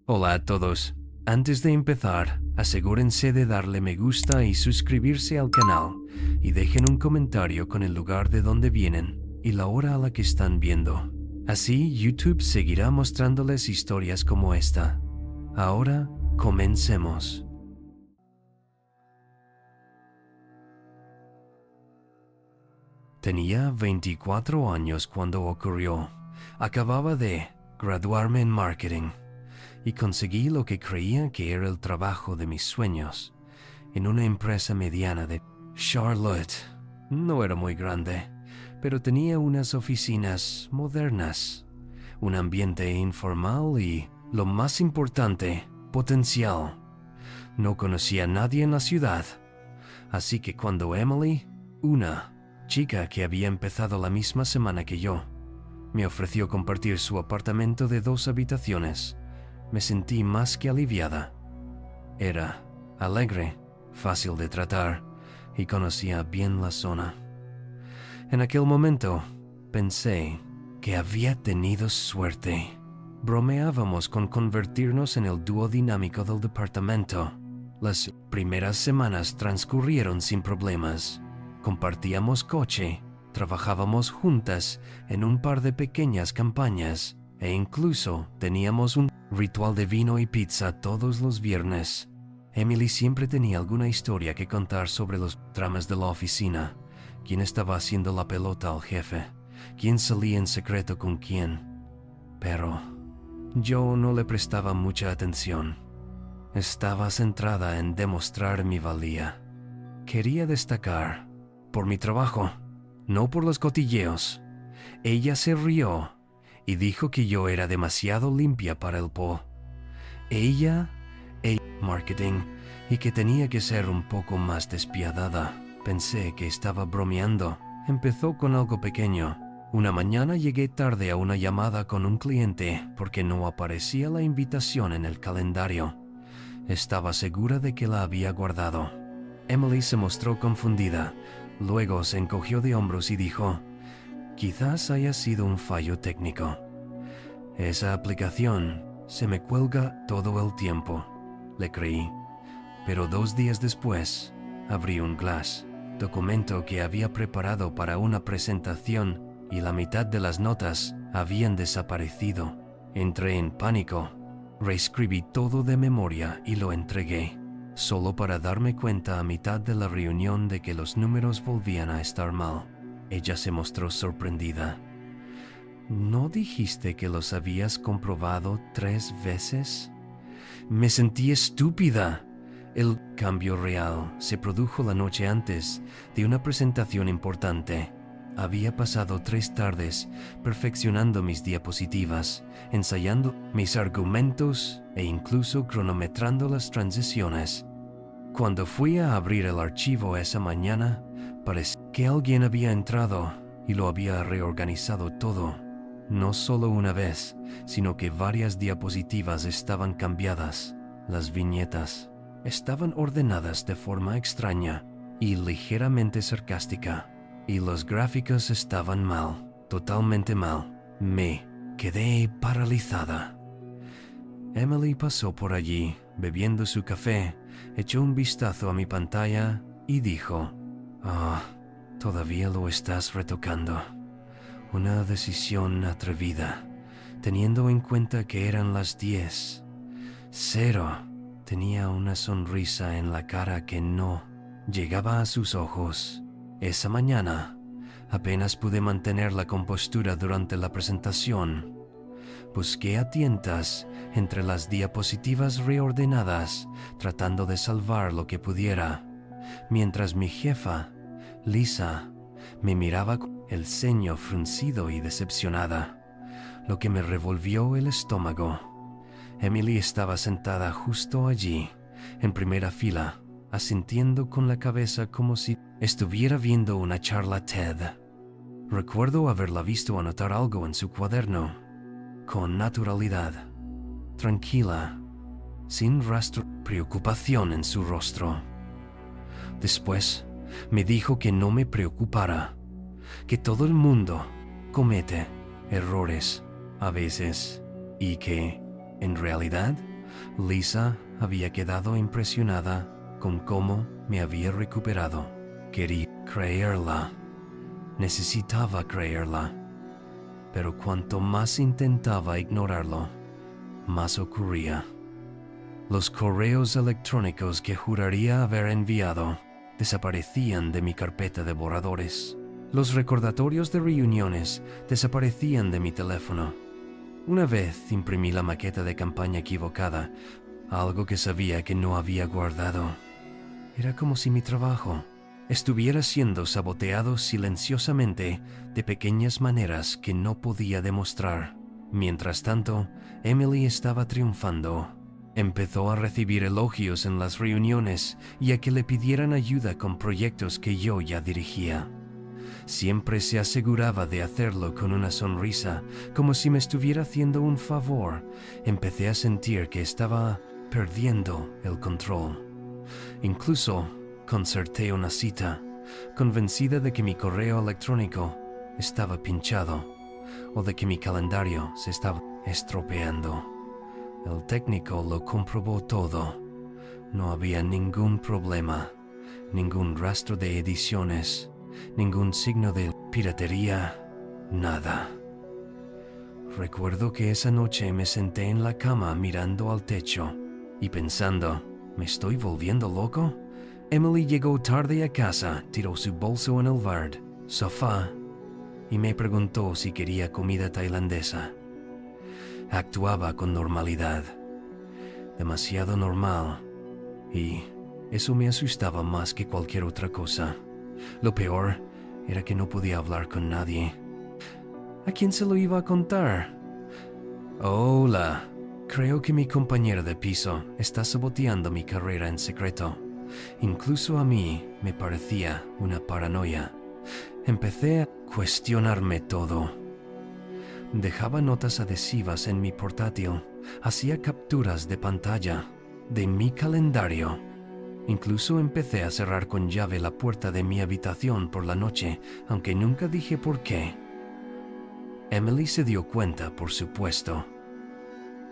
Hola a todos. Antes de empezar, asegúrense de darle me gusta y suscribirse al canal, y dejen un comentario con el lugar de donde vienen y la hora a la que están viendo. Así, YouTube seguirá mostrándoles historias como esta. Ahora, comencemos. Tenía 24 años cuando ocurrió. Acababa de graduarme en marketing y conseguí lo que creía que era el trabajo de mis sueños en una empresa mediana de Charlotte. No era muy grande, pero tenía unas oficinas modernas, un ambiente informal y, lo más importante, potencial. No conocía a nadie en la ciudad, así que cuando Emily, una chica que había empezado la misma semana que yo, me ofreció compartir su apartamento de 2 habitaciones, me sentí más que aliviada. Era alegre, fácil de tratar y conocía bien la zona. En aquel momento pensé que había tenido suerte. Bromeábamos con convertirnos en el dúo dinámico del departamento. Las primeras semanas transcurrieron sin problemas. Compartíamos coche, trabajábamos juntas en un par de pequeñas campañas e incluso teníamos un ritual de vino y pizza todos los viernes. Emily siempre tenía alguna historia que contar sobre los dramas de la oficina, quién estaba haciendo la pelota al jefe, quién salía en secreto con quién. Pero yo no le prestaba mucha atención. Estaba centrada en demostrar mi valía. Quería destacar por mi trabajo, no por los cotilleos. Ella se rió y dijo que yo era demasiado limpia para el po. Ella marketing y que tenía que ser un poco más despiadada. Pensé que estaba bromeando. Empezó con algo pequeño. Una mañana llegué tarde a una llamada con un cliente porque no aparecía la invitación en el calendario. Estaba segura de que la había guardado. Emily se mostró confundida. Luego se encogió de hombros y dijo: «Quizás haya sido un fallo técnico. Esa aplicación se me cuelga todo el tiempo». Le creí. Pero 2 días después, abrí un Glass, documento que había preparado para una presentación, y la mitad de las notas habían desaparecido. Entré en pánico. Reescribí todo de memoria y lo entregué, solo para darme cuenta a mitad de la reunión de que los números volvían a estar mal. Ella se mostró sorprendida. «¿No dijiste que los habías comprobado 3 veces?» Me sentí estúpida. El cambio real se produjo la noche antes de una presentación importante. Había pasado 3 tardes perfeccionando mis diapositivas, ensayando mis argumentos e incluso cronometrando las transiciones. Cuando fui a abrir el archivo esa mañana, parecía que alguien había entrado y lo había reorganizado todo. No solo una vez, sino que varias diapositivas estaban cambiadas. Las viñetas estaban ordenadas de forma extraña y ligeramente sarcástica. Y los gráficos estaban mal, totalmente mal. Me quedé paralizada. Emily pasó por allí, bebiendo su café, echó un vistazo a mi pantalla y dijo: «Ah, todavía lo estás retocando». Una decisión atrevida, teniendo en cuenta que eran las 10. Cero tenía una sonrisa en la cara que no llegaba a sus ojos. Esa mañana apenas pude mantener la compostura durante la presentación. Busqué a tientas entre las diapositivas reordenadas, tratando de salvar lo que pudiera, mientras mi jefa, Lisa, me miraba con el ceño fruncido y decepcionada, lo que me revolvió el estómago. Emily estaba sentada justo allí, en primera fila, asintiendo con la cabeza como si estuviera viendo una charla TED. Recuerdo haberla visto anotar algo en su cuaderno, con naturalidad, tranquila, sin rastro de preocupación en su rostro. Después me dijo que no me preocupara, que todo el mundo comete errores a veces y que, en realidad, Lisa había quedado impresionada con cómo me había recuperado. Quería creerla. Necesitaba creerla. Pero cuanto más intentaba ignorarlo, más ocurría. Los correos electrónicos que juraría haber enviado desaparecían de mi carpeta de borradores. Los recordatorios de reuniones desaparecían de mi teléfono. Una vez imprimí la maqueta de campaña equivocada, algo que sabía que no había guardado. Era como si mi trabajo estuviera siendo saboteado silenciosamente de pequeñas maneras que no podía demostrar. Mientras tanto, Emily estaba triunfando. Empezó a recibir elogios en las reuniones y a que le pidieran ayuda con proyectos que yo ya dirigía. Siempre se aseguraba de hacerlo con una sonrisa, como si me estuviera haciendo un favor. Empecé a sentir que estaba perdiendo el control. Incluso concerté una cita, convencida de que mi correo electrónico estaba pinchado o de que mi calendario se estaba estropeando. El técnico lo comprobó todo. No había ningún problema, ningún rastro de ediciones, ningún signo de piratería, nada. Recuerdo que esa noche me senté en la cama mirando al techo y pensando, ¿me estoy volviendo loco? Emily llegó tarde a casa, tiró su bolso en el sofá y me preguntó si quería comida tailandesa. Actuaba con normalidad, demasiado normal, y eso me asustaba más que cualquier otra cosa. Lo peor era que no podía hablar con nadie. ¿A quién se lo iba a contar? Hola, creo que mi compañera de piso está saboteando mi carrera en secreto. Incluso a mí me parecía una paranoia. Empecé a cuestionarme todo. Dejaba notas adhesivas en mi portátil, hacía capturas de pantalla de mi calendario. Incluso empecé a cerrar con llave la puerta de mi habitación por la noche, aunque nunca dije por qué. Emily se dio cuenta, por supuesto.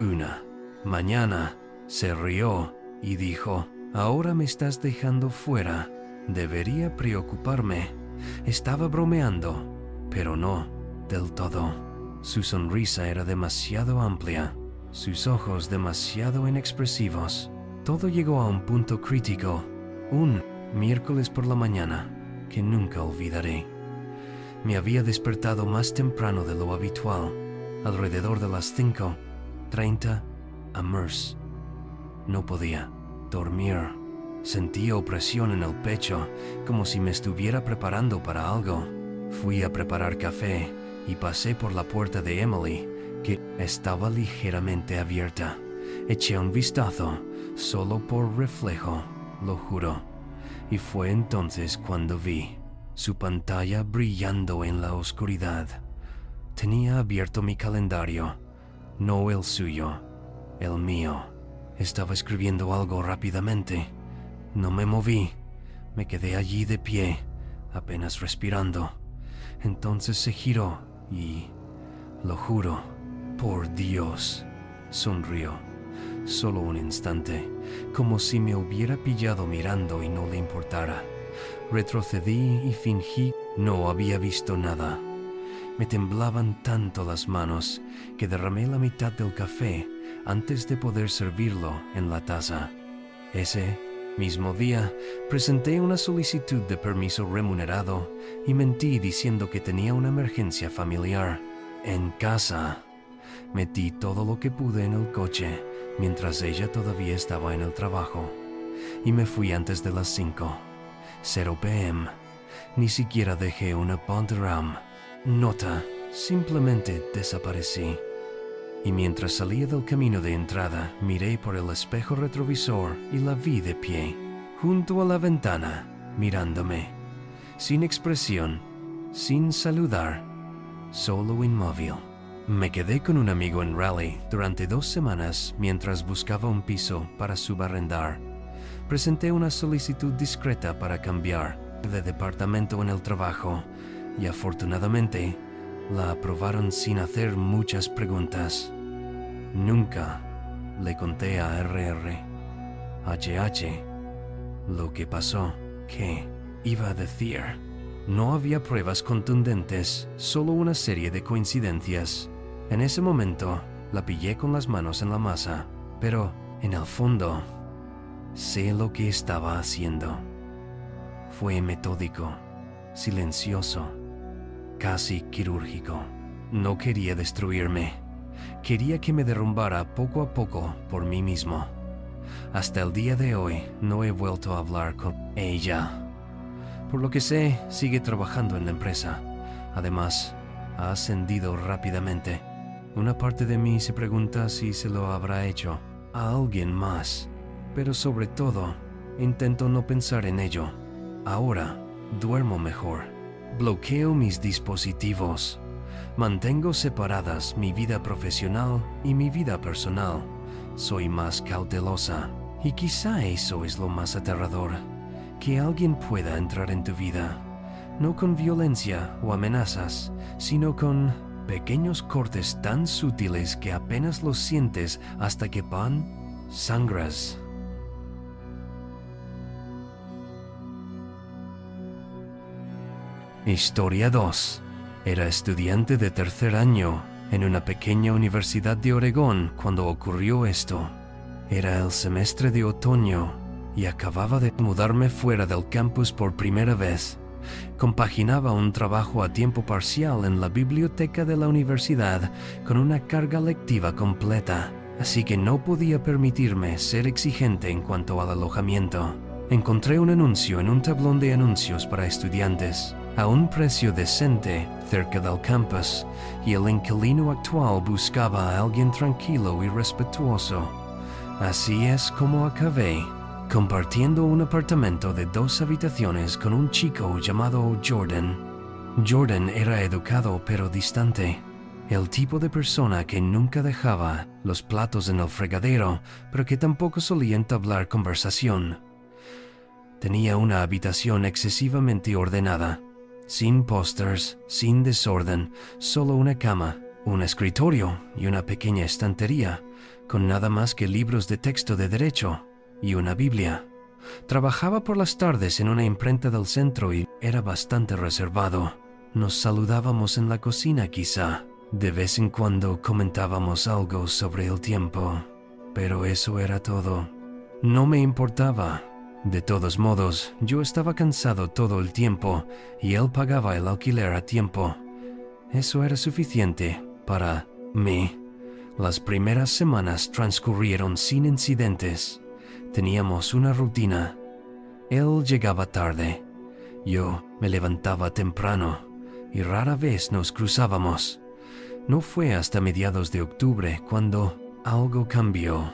Una mañana se rió y dijo, «Ahora me estás dejando fuera. Debería preocuparme». Estaba bromeando, pero no del todo. Su sonrisa era demasiado amplia, sus ojos demasiado inexpresivos. Todo llegó a un punto crítico, un miércoles por la mañana, que nunca olvidaré. Me había despertado más temprano de lo habitual, alrededor de las 5:30 am. No podía dormir. Sentía opresión en el pecho, como si me estuviera preparando para algo. Fui a preparar café y pasé por la puerta de Emily, que estaba ligeramente abierta. Eché un vistazo, solo por reflejo, lo juro. Y fue entonces cuando vi su pantalla brillando en la oscuridad. Tenía abierto mi calendario, no el suyo, el mío. Estaba escribiendo algo rápidamente. No me moví, me quedé allí de pie, apenas respirando. Entonces se giró y, lo juro, por Dios, sonrió. Solo un instante, como si me hubiera pillado mirando y no le importara. Retrocedí y fingí no había visto nada. Me temblaban tanto las manos que derramé la mitad del café antes de poder servirlo en la taza. Ese mismo día, presenté una solicitud de permiso remunerado y mentí diciendo que tenía una emergencia familiar en casa. Metí todo lo que pude en el coche mientras ella todavía estaba en el trabajo y me fui antes de las 5:00 p.m. Ni siquiera dejé una Ponteram nota, simplemente desaparecí. Y mientras salía del camino de entrada, miré por el espejo retrovisor y la vi de pie, junto a la ventana, mirándome, sin expresión, sin saludar, solo inmóvil. Me quedé con un amigo en Raleigh durante 2 semanas mientras buscaba un piso para subarrendar. Presenté una solicitud discreta para cambiar de departamento en el trabajo y afortunadamente la aprobaron sin hacer muchas preguntas. Nunca le conté a HH lo que pasó. ¿Qué iba a decir? No había pruebas contundentes, solo una serie de coincidencias. En ese momento, la pillé con las manos en la masa, pero en el fondo, sé lo que estaba haciendo. Fue metódico, silencioso, casi quirúrgico. No quería destruirme. Quería que me derrumbara poco a poco por mí mismo. Hasta el día de hoy no he vuelto a hablar con ella. Por lo que sé, sigue trabajando en la empresa. Además, ha ascendido rápidamente. Una parte de mí se pregunta si se lo habrá hecho a alguien más. Pero sobre todo, intento no pensar en ello. Ahora, duermo mejor. Bloqueo mis dispositivos. Mantengo separadas mi vida profesional y mi vida personal. Soy más cautelosa. Y quizá eso es lo más aterrador. Que alguien pueda entrar en tu vida. No con violencia o amenazas, sino con pequeños cortes tan sutiles que apenas los sientes hasta que sangras. Historia 2. Era estudiante de tercer año en una pequeña universidad de Oregón cuando ocurrió esto. Era el semestre de otoño y acababa de mudarme fuera del campus por primera vez. Compaginaba un trabajo a tiempo parcial en la biblioteca de la universidad con una carga lectiva completa, así que no podía permitirme ser exigente en cuanto al alojamiento. Encontré un anuncio en un tablón de anuncios para estudiantes, a un precio decente cerca del campus, y el inquilino actual buscaba a alguien tranquilo y respetuoso. Así es como acabé, compartiendo un apartamento de 2 habitaciones con un chico llamado Jordan. Jordan era educado pero distante, el tipo de persona que nunca dejaba los platos en el fregadero, pero que tampoco solía entablar conversación. Tenía una habitación excesivamente ordenada, sin pósters, sin desorden, solo una cama, un escritorio y una pequeña estantería, con nada más que libros de texto de derecho y una Biblia. Trabajaba por las tardes en una imprenta del centro y era bastante reservado. Nos saludábamos en la cocina quizá. De vez en cuando comentábamos algo sobre el tiempo, pero eso era todo. No me importaba. De todos modos, yo estaba cansado todo el tiempo y él pagaba el alquiler a tiempo. Eso era suficiente para mí. Las primeras semanas transcurrieron sin incidentes. Teníamos una rutina. Él llegaba tarde. Yo me levantaba temprano y rara vez nos cruzábamos. No fue hasta mediados de octubre cuando algo cambió.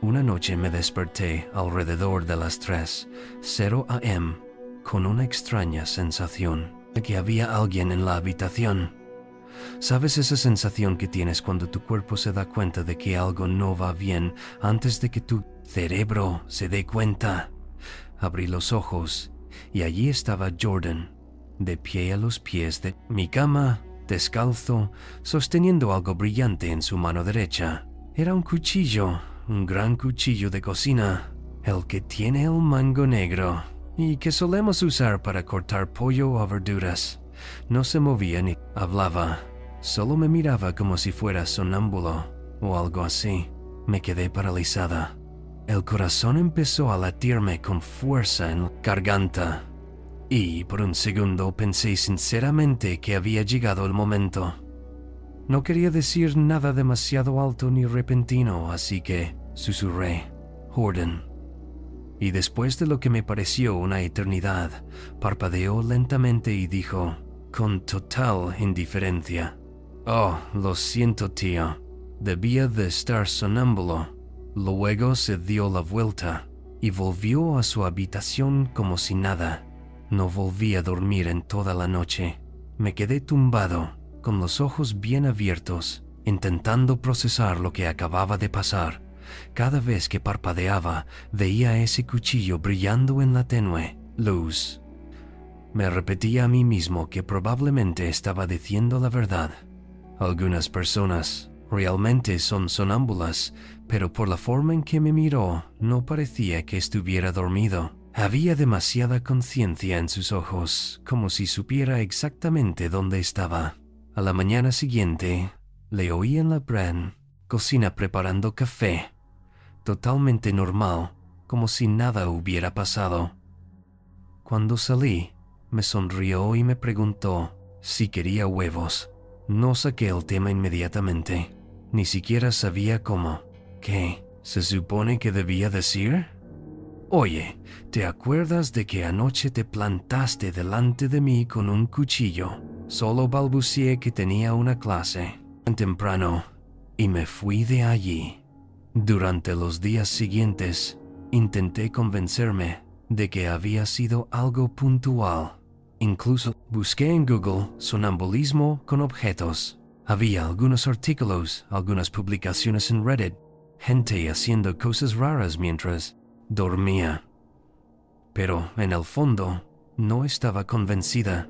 Una noche me desperté alrededor de las 3:00 a.m. con una extraña sensación de que había alguien en la habitación. ¿Sabes esa sensación que tienes cuando tu cuerpo se da cuenta de que algo no va bien antes de que tu cerebro se dé cuenta? Abrí los ojos y allí estaba Jordan, de pie a los pies de mi cama, descalzo, sosteniendo algo brillante en su mano derecha. Era un cuchillo. Un gran cuchillo de cocina, el que tiene el mango negro y que solemos usar para cortar pollo o verduras. No se movía ni hablaba, solo me miraba como si fuera sonámbulo o algo así. Me quedé paralizada. El corazón empezó a latirme con fuerza en la garganta y por un segundo pensé sinceramente que había llegado el momento. No quería decir nada demasiado alto ni repentino, así que susurré, Jordan. Y después de lo que me pareció una eternidad, parpadeó lentamente y dijo, con total indiferencia, «Oh, lo siento, tío. Debía de estar sonámbulo». Luego se dio la vuelta y volvió a su habitación como si nada. No volví a dormir en toda la noche. Me quedé tumbado, con los ojos bien abiertos, intentando procesar lo que acababa de pasar. Cada vez que parpadeaba, veía ese cuchillo brillando en la tenue luz. Me repetía a mí mismo que probablemente estaba diciendo la verdad. Algunas personas Realmente son sonámbulas, pero por la forma en que me miró, no parecía que estuviera dormido. Había demasiada conciencia en sus ojos, como si supiera exactamente dónde estaba. A la mañana siguiente, le oí en la Bren cocina preparando café, totalmente normal, como si nada hubiera pasado. Cuando salí, me sonrió y me preguntó si quería huevos. No saqué el tema inmediatamente. Ni siquiera sabía cómo. ¿Qué se supone que debía decir? Oye, ¿te acuerdas de que anoche te plantaste delante de mí con un cuchillo? Solo balbuceé que tenía una clase temprano y me fui de allí. Durante los días siguientes, intenté convencerme de que había sido algo puntual. Incluso busqué en Google sonambulismo con objetos. Había algunos artículos, algunas publicaciones en Reddit, gente haciendo cosas raras mientras dormía. Pero en el fondo, no estaba convencida.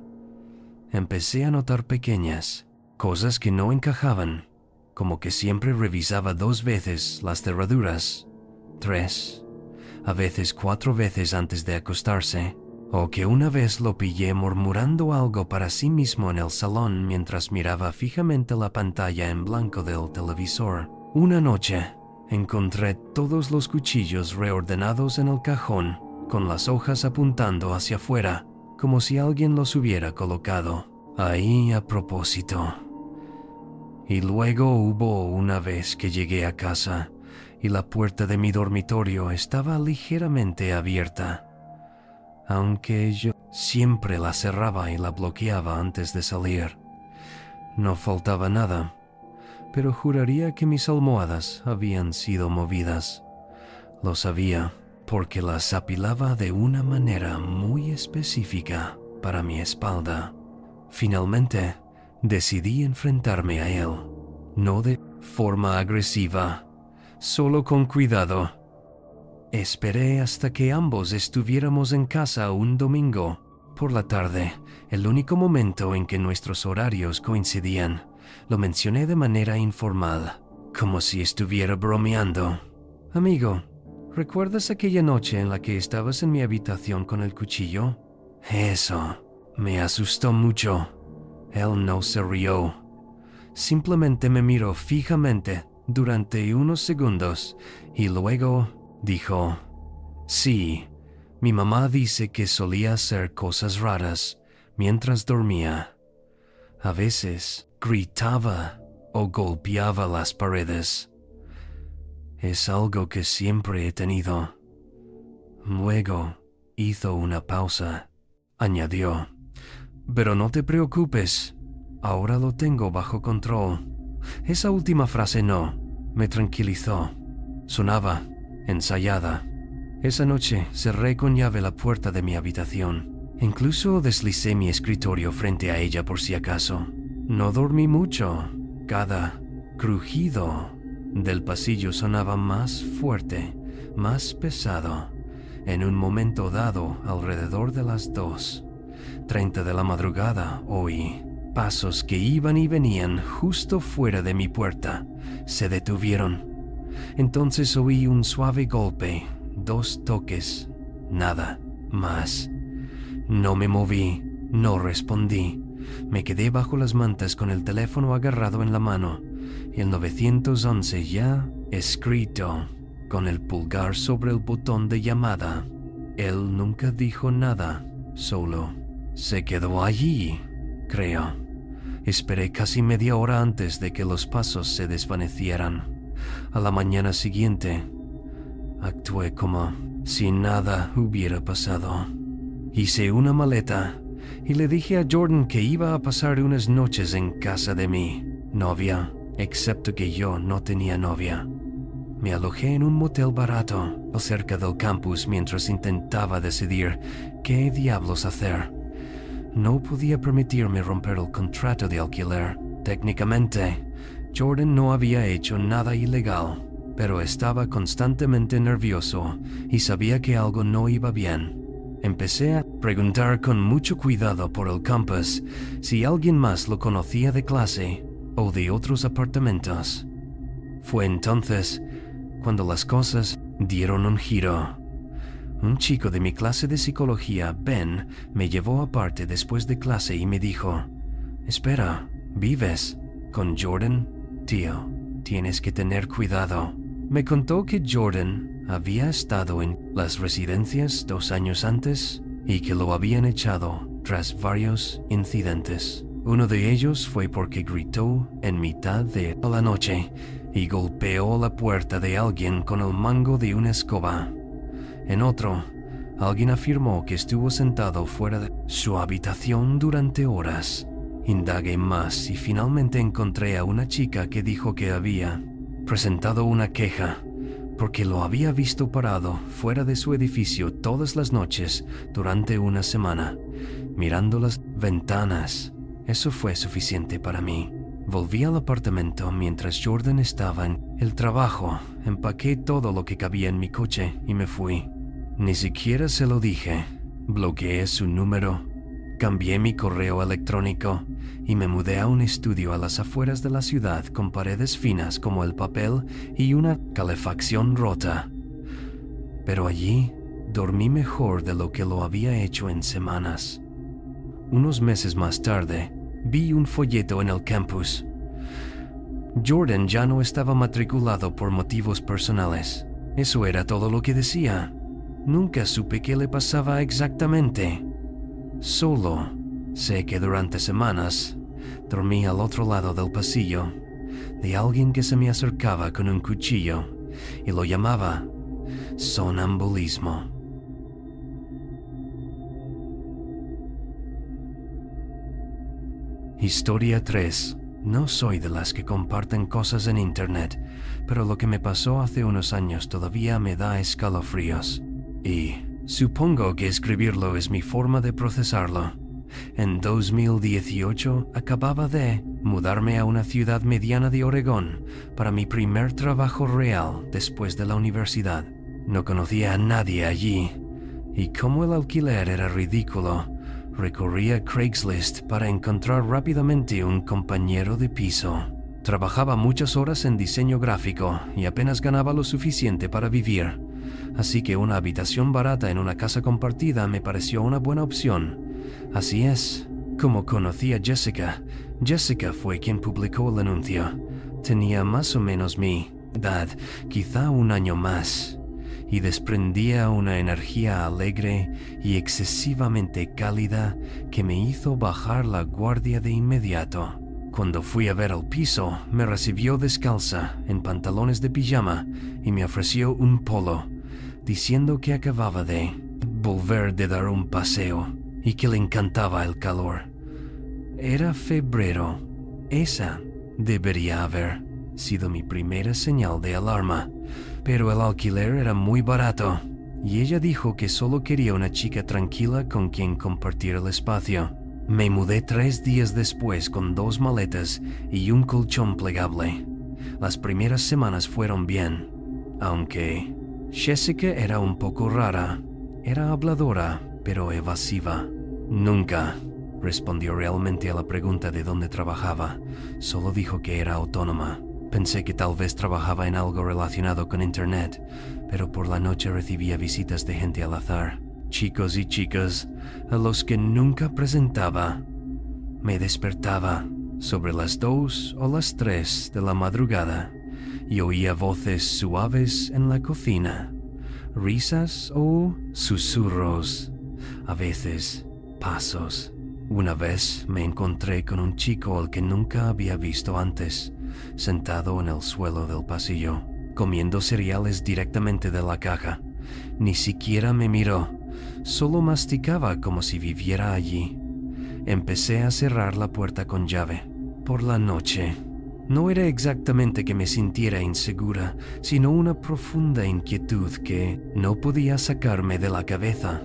Empecé a notar pequeñas cosas que no encajaban, como que siempre revisaba 2 veces las cerraduras, 3, a veces 4 veces antes de acostarse, o que una vez lo pillé murmurando algo para sí mismo en el salón mientras miraba fijamente la pantalla en blanco del televisor. Una noche, encontré todos los cuchillos reordenados en el cajón, con las hojas apuntando hacia afuera, como si alguien los hubiera colocado ahí a propósito. Y luego hubo una vez que llegué a casa y la puerta de mi dormitorio estaba ligeramente abierta, aunque yo siempre la cerraba y la bloqueaba antes de salir. No faltaba nada, pero juraría que mis almohadas habían sido movidas. Lo sabía porque las apilaba de una manera muy específica para mi espalda. Finalmente, decidí enfrentarme a él, no de forma agresiva, solo con cuidado. Esperé hasta que ambos estuviéramos en casa un domingo por la tarde, el único momento en que nuestros horarios coincidían. Lo mencioné de manera informal, como si estuviera bromeando. Amigo, ¿recuerdas aquella noche en la que estabas en mi habitación con el cuchillo? Eso me asustó mucho. Él no se rió. Simplemente me miró fijamente durante unos segundos y luego dijo: sí, mi mamá dice que solía hacer cosas raras mientras dormía. A veces gritaba o golpeaba las paredes. Es algo que siempre he tenido. Luego hizo una pausa. Añadió: pero no te preocupes, ahora lo tengo bajo control. Esa última frase me tranquilizó. Sonaba ensayada. Esa noche cerré con llave la puerta de mi habitación. Incluso deslicé mi escritorio frente a ella por si acaso. No dormí mucho. Cada crujido del pasillo sonaba más fuerte, más pesado. En un momento dado, alrededor de las 2:30 de la madrugada, oí pasos que iban y venían justo fuera de mi puerta. Se detuvieron. Entonces oí un suave golpe, 2 toques, nada más. No me moví, no respondí. Me quedé bajo las mantas con el teléfono agarrado en la mano y el 911 ya escrito con el pulgar sobre el botón de llamada. Él nunca dijo nada, solo se quedó allí, creo. Esperé casi media hora antes de que los pasos se desvanecieran. A la mañana siguiente, actué como si nada hubiera pasado. Hice una maleta y le dije a Jordan que iba a pasar unas noches en casa de mi novia, excepto que yo no tenía novia. Me alojé en un motel barato cerca del campus mientras intentaba decidir qué diablos hacer. No podía permitirme romper el contrato de alquiler. Técnicamente, Jordan no había hecho nada ilegal, pero estaba constantemente nervioso y sabía que algo no iba bien. Empecé a preguntar con mucho cuidado por el campus si alguien más lo conocía de clase o de otros apartamentos. Fue entonces cuando las cosas dieron un giro. Un chico de mi clase de psicología, Ben, me llevó aparte después de clase y me dijo: «Espera, ¿vives con Jordan? Tío, tienes que tener cuidado». Me contó que Jordan había estado en las residencias 2 años antes y que lo habían echado tras varios incidentes. Uno de ellos fue porque gritó en mitad de la noche y golpeó la puerta de alguien con el mango de una escoba. En otro, alguien afirmó que estuvo sentado fuera de su habitación durante horas. Indagué más y finalmente encontré a una chica que dijo que había presentado una queja porque lo había visto parado fuera de su edificio todas las noches durante una semana, mirando las ventanas. Eso fue suficiente para mí. Volví al apartamento mientras Jordan estaba en el trabajo, empaqué todo lo que cabía en mi coche y me fui. Ni siquiera se lo dije. Bloqueé su número, cambié mi correo electrónico y me mudé a un estudio a las afueras de la ciudad con paredes finas como el papel y una calefacción rota. Pero allí dormí mejor de lo que lo había hecho en semanas. Unos meses más tarde, vi un folleto en el campus. Jordan ya no estaba matriculado por motivos personales. Eso era todo lo que decía. Nunca supe qué le pasaba exactamente. Solo sé que durante semanas dormí al otro lado del pasillo de alguien que se me acercaba con un cuchillo y lo llamaba sonambulismo. Historia 3. No soy de las que comparten cosas en internet, pero lo que me pasó hace unos años todavía me da escalofríos. Y supongo que escribirlo es mi forma de procesarlo. En 2018 acababa de mudarme a una ciudad mediana de Oregón para mi primer trabajo real después de la universidad. No conocía a nadie allí, y como el alquiler era ridículo, recorrí a Craigslist para encontrar rápidamente un compañero de piso. Trabajaba muchas horas en diseño gráfico y apenas ganaba lo suficiente para vivir, así que una habitación barata en una casa compartida me pareció una buena opción. Así es como conocí a Jessica. Jessica fue quien publicó el anuncio. Tenía más o menos mi edad, quizá un año más, y desprendía una energía alegre y excesivamente cálida que me hizo bajar la guardia de inmediato. Cuando fui a ver el piso, me recibió descalza, en pantalones de pijama, y me ofreció un polo, diciendo que acababa de volver de dar un paseo y que le encantaba el calor. Era febrero. Esa debería haber sido mi primera señal de alarma, pero el alquiler era muy barato, y ella dijo que solo quería una chica tranquila con quien compartir el espacio. Me mudé 3 días después con 2 maletas y un colchón plegable. Las primeras semanas fueron bien, aunque Jessica era un poco rara. Era habladora, pero evasiva. Nunca respondió realmente a la pregunta de dónde trabajaba. Solo dijo que era autónoma. Pensé que tal vez trabajaba en algo relacionado con internet, pero por la noche recibía visitas de gente al azar, chicos y chicas a los que nunca presentaba. Me despertaba sobre las 2 o las 3 de la madrugada y oía voces suaves en la cocina, risas o susurros, a veces pasos. Una vez me encontré con un chico al que nunca había visto antes, sentado en el suelo del pasillo, comiendo cereales directamente de la caja. Ni siquiera me miró, solo masticaba como si viviera allí. Empecé a cerrar la puerta con llave. Por la noche, no era exactamente que me sintiera insegura, sino una profunda inquietud que no podía sacarme de la cabeza.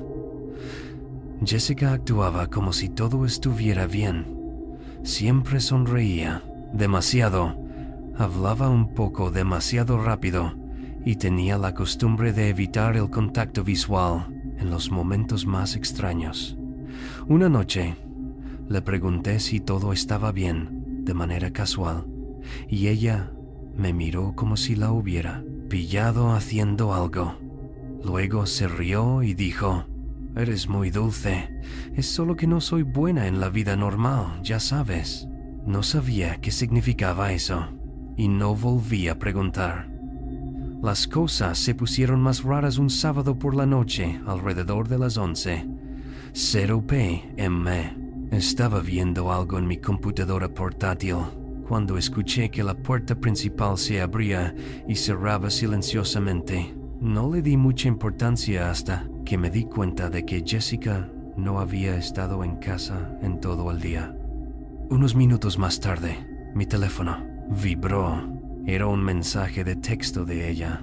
Jessica actuaba como si todo estuviera bien. Siempre sonreía, demasiado. Hablaba un poco demasiado rápido y tenía la costumbre de evitar el contacto visual en los momentos más extraños. Una noche, le pregunté si todo estaba bien, de manera casual, y ella Me miró como si la hubiera pillado haciendo algo. Luego se rió y dijo: «Eres muy dulce. Es solo que no soy buena en la vida normal, ya sabes». No sabía qué significaba eso, y no volví a preguntar. Las cosas se pusieron más raras un sábado por la noche, alrededor de las 11. 0 p.m. Estaba viendo algo en mi computadora portátil cuando escuché que la puerta principal se abría y cerraba silenciosamente. No le di mucha importancia hasta que me di cuenta de que Jessica no había estado en casa en todo el día. Unos minutos más tarde, mi teléfono vibró. Era un mensaje de texto de ella.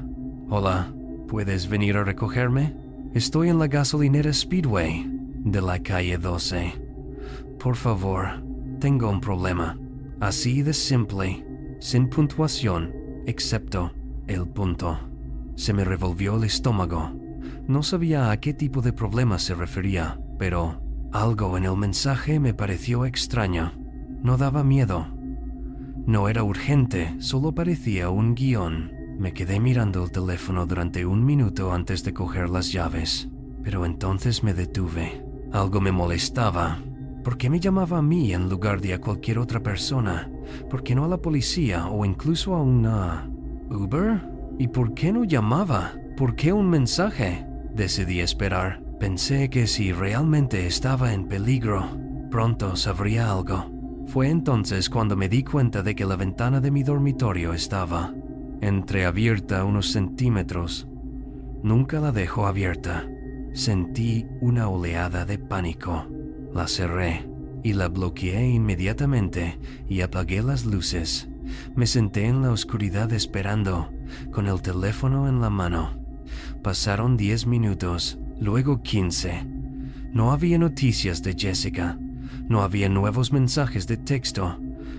«Hola, ¿puedes venir a recogerme? Estoy en la gasolinera Speedway de la calle 12. Por favor, tengo un problema». Así de simple, sin puntuación, excepto el punto. Se me revolvió el estómago. No sabía a qué tipo de problema se refería, pero algo en el mensaje me pareció extraño. No daba miedo. No era urgente, solo parecía un guión. Me quedé mirando el teléfono durante un minuto antes de coger las llaves, pero entonces me detuve. Algo me molestaba. ¿Por qué me llamaba a mí en lugar de a cualquier otra persona? ¿Por qué no a la policía o incluso a una Uber? ¿Y por qué no llamaba? ¿Por qué un mensaje? Decidí esperar. Pensé que si realmente estaba en peligro, pronto sabría algo. Fue entonces cuando me di cuenta de que la ventana de mi dormitorio estaba entreabierta unos centímetros. Nunca la dejo abierta. Sentí una oleada de pánico. La cerré y la bloqueé inmediatamente y apagué las luces. Me senté en la oscuridad esperando, con el teléfono en la mano. Pasaron 10 minutos, luego 15. No había noticias de Jessica. No había nuevos mensajes de texto.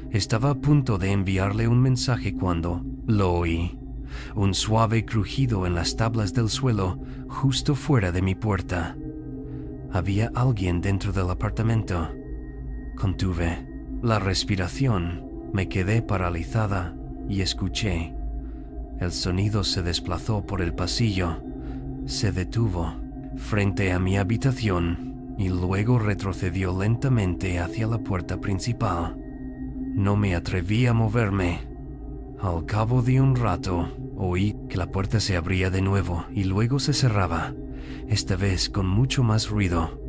Estaba a punto de enviarle un mensaje cuando lo oí. Un suave crujido en las tablas del suelo justo fuera de mi puerta. Había alguien dentro del apartamento. Contuve la respiración, me quedé paralizada y escuché. El sonido se desplazó por el pasillo, se detuvo frente a mi habitación y luego retrocedió lentamente hacia la puerta principal. No me atreví a moverme. Al cabo de un rato, oí que la puerta se abría de nuevo y luego se cerraba, esta vez con mucho más ruido.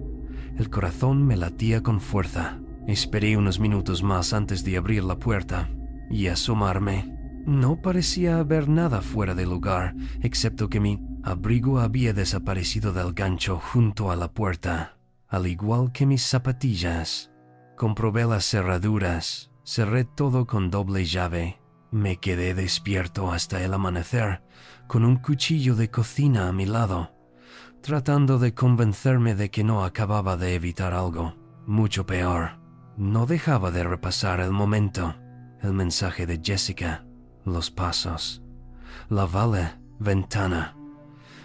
El corazón me latía con fuerza. Esperé unos minutos más antes de abrir la puerta y asomarme. No parecía haber nada fuera de lugar, excepto que mi abrigo había desaparecido del gancho junto a la puerta, al igual que mis zapatillas. Comprobé las cerraduras, cerré todo con doble llave. Me quedé despierto hasta el amanecer, con un cuchillo de cocina a mi lado, tratando de convencerme de que no acababa de evitar algo mucho peor. No dejaba de repasar el momento, el mensaje de Jessica, los pasos, la ventana.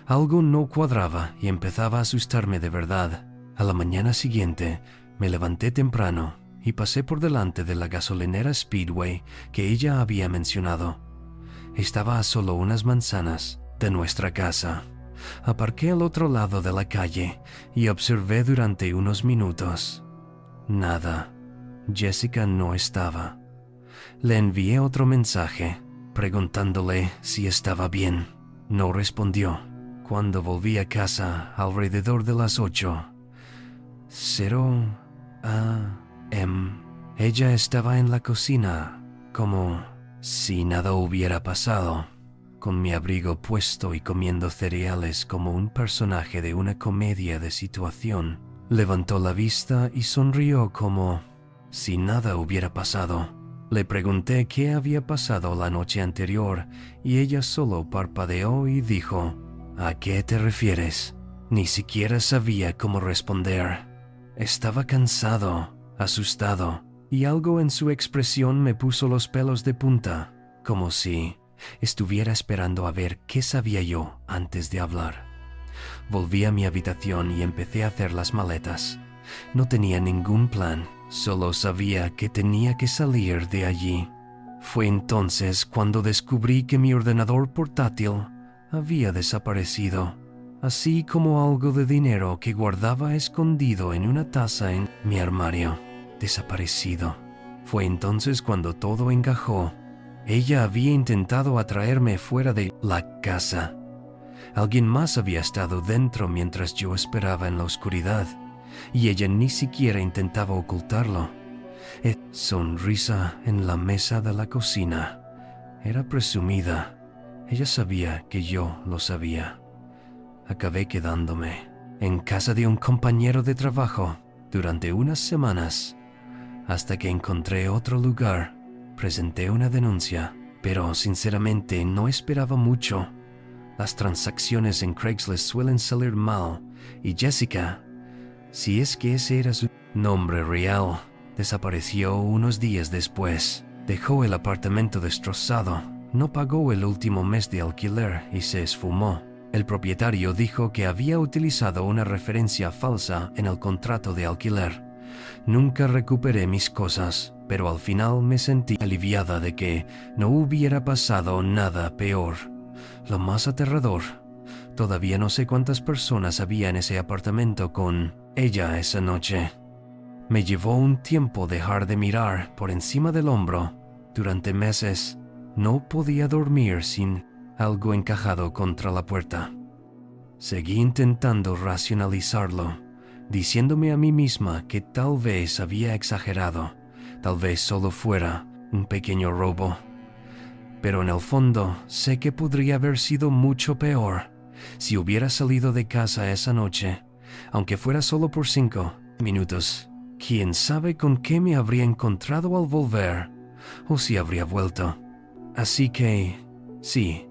Algo no cuadraba y empezaba a asustarme de verdad. A la mañana siguiente me levanté temprano y pasé por delante de la gasolinera Speedway que ella había mencionado. Estaba a solo unas manzanas de nuestra casa. Aparqué al otro lado de la calle y observé durante unos minutos. Nada. Jessica no estaba. Le envié otro mensaje, preguntándole si estaba bien. No respondió. Cuando volví a casa, alrededor de las 8, 0 a.m., ella estaba en la cocina, como si nada hubiera pasado, con mi abrigo puesto y comiendo cereales como un personaje de una comedia de situación. Levantó la vista y sonrió como si nada hubiera pasado. Le pregunté qué había pasado la noche anterior y ella solo parpadeó y dijo: ¿A qué te refieres? Ni siquiera sabía cómo responder. Estaba cansado, asustado, y algo en su expresión me puso los pelos de punta, como si estuviera esperando a ver qué sabía yo antes de hablar. Volví a mi habitación y empecé a hacer las maletas. No tenía ningún plan, solo sabía que tenía que salir de allí. Fue entonces cuando descubrí que mi ordenador portátil había desaparecido, así como algo de dinero que guardaba escondido en una taza en mi armario. Desaparecido. Fue entonces cuando todo encajó. Ella había intentado atraerme fuera de la casa. Alguien más había estado dentro mientras yo esperaba en la oscuridad, y ella ni siquiera intentaba ocultarlo. Sonrisa en la mesa de la cocina. Era presumida. Ella sabía que yo lo sabía. Acabé quedándome en casa de un compañero de trabajo durante unas semanas, hasta que encontré otro lugar. Presenté una denuncia, pero sinceramente no esperaba mucho. Las transacciones en Craigslist suelen salir mal, y Jessica, si es que ese era su nombre real, desapareció unos días después. Dejó el apartamento destrozado, no pagó el último mes de alquiler y se esfumó. El propietario dijo que había utilizado una referencia falsa en el contrato de alquiler. Nunca recuperé mis cosas, pero al final me sentí aliviada de que no hubiera pasado nada peor. Lo más aterrador, todavía no sé cuántas personas había en ese apartamento con ella esa noche. Me llevó un tiempo dejar de mirar por encima del hombro. Durante meses no podía dormir sin algo encajado contra la puerta. Seguí intentando racionalizarlo, diciéndome a mí misma que tal vez había exagerado, tal vez solo fuera un pequeño robo. Pero en el fondo sé que podría haber sido mucho peor si hubiera salido de casa esa noche, aunque fuera solo por 5 minutos. ¿Quién sabe con qué me habría encontrado al volver? O si habría vuelto. Así que, sí,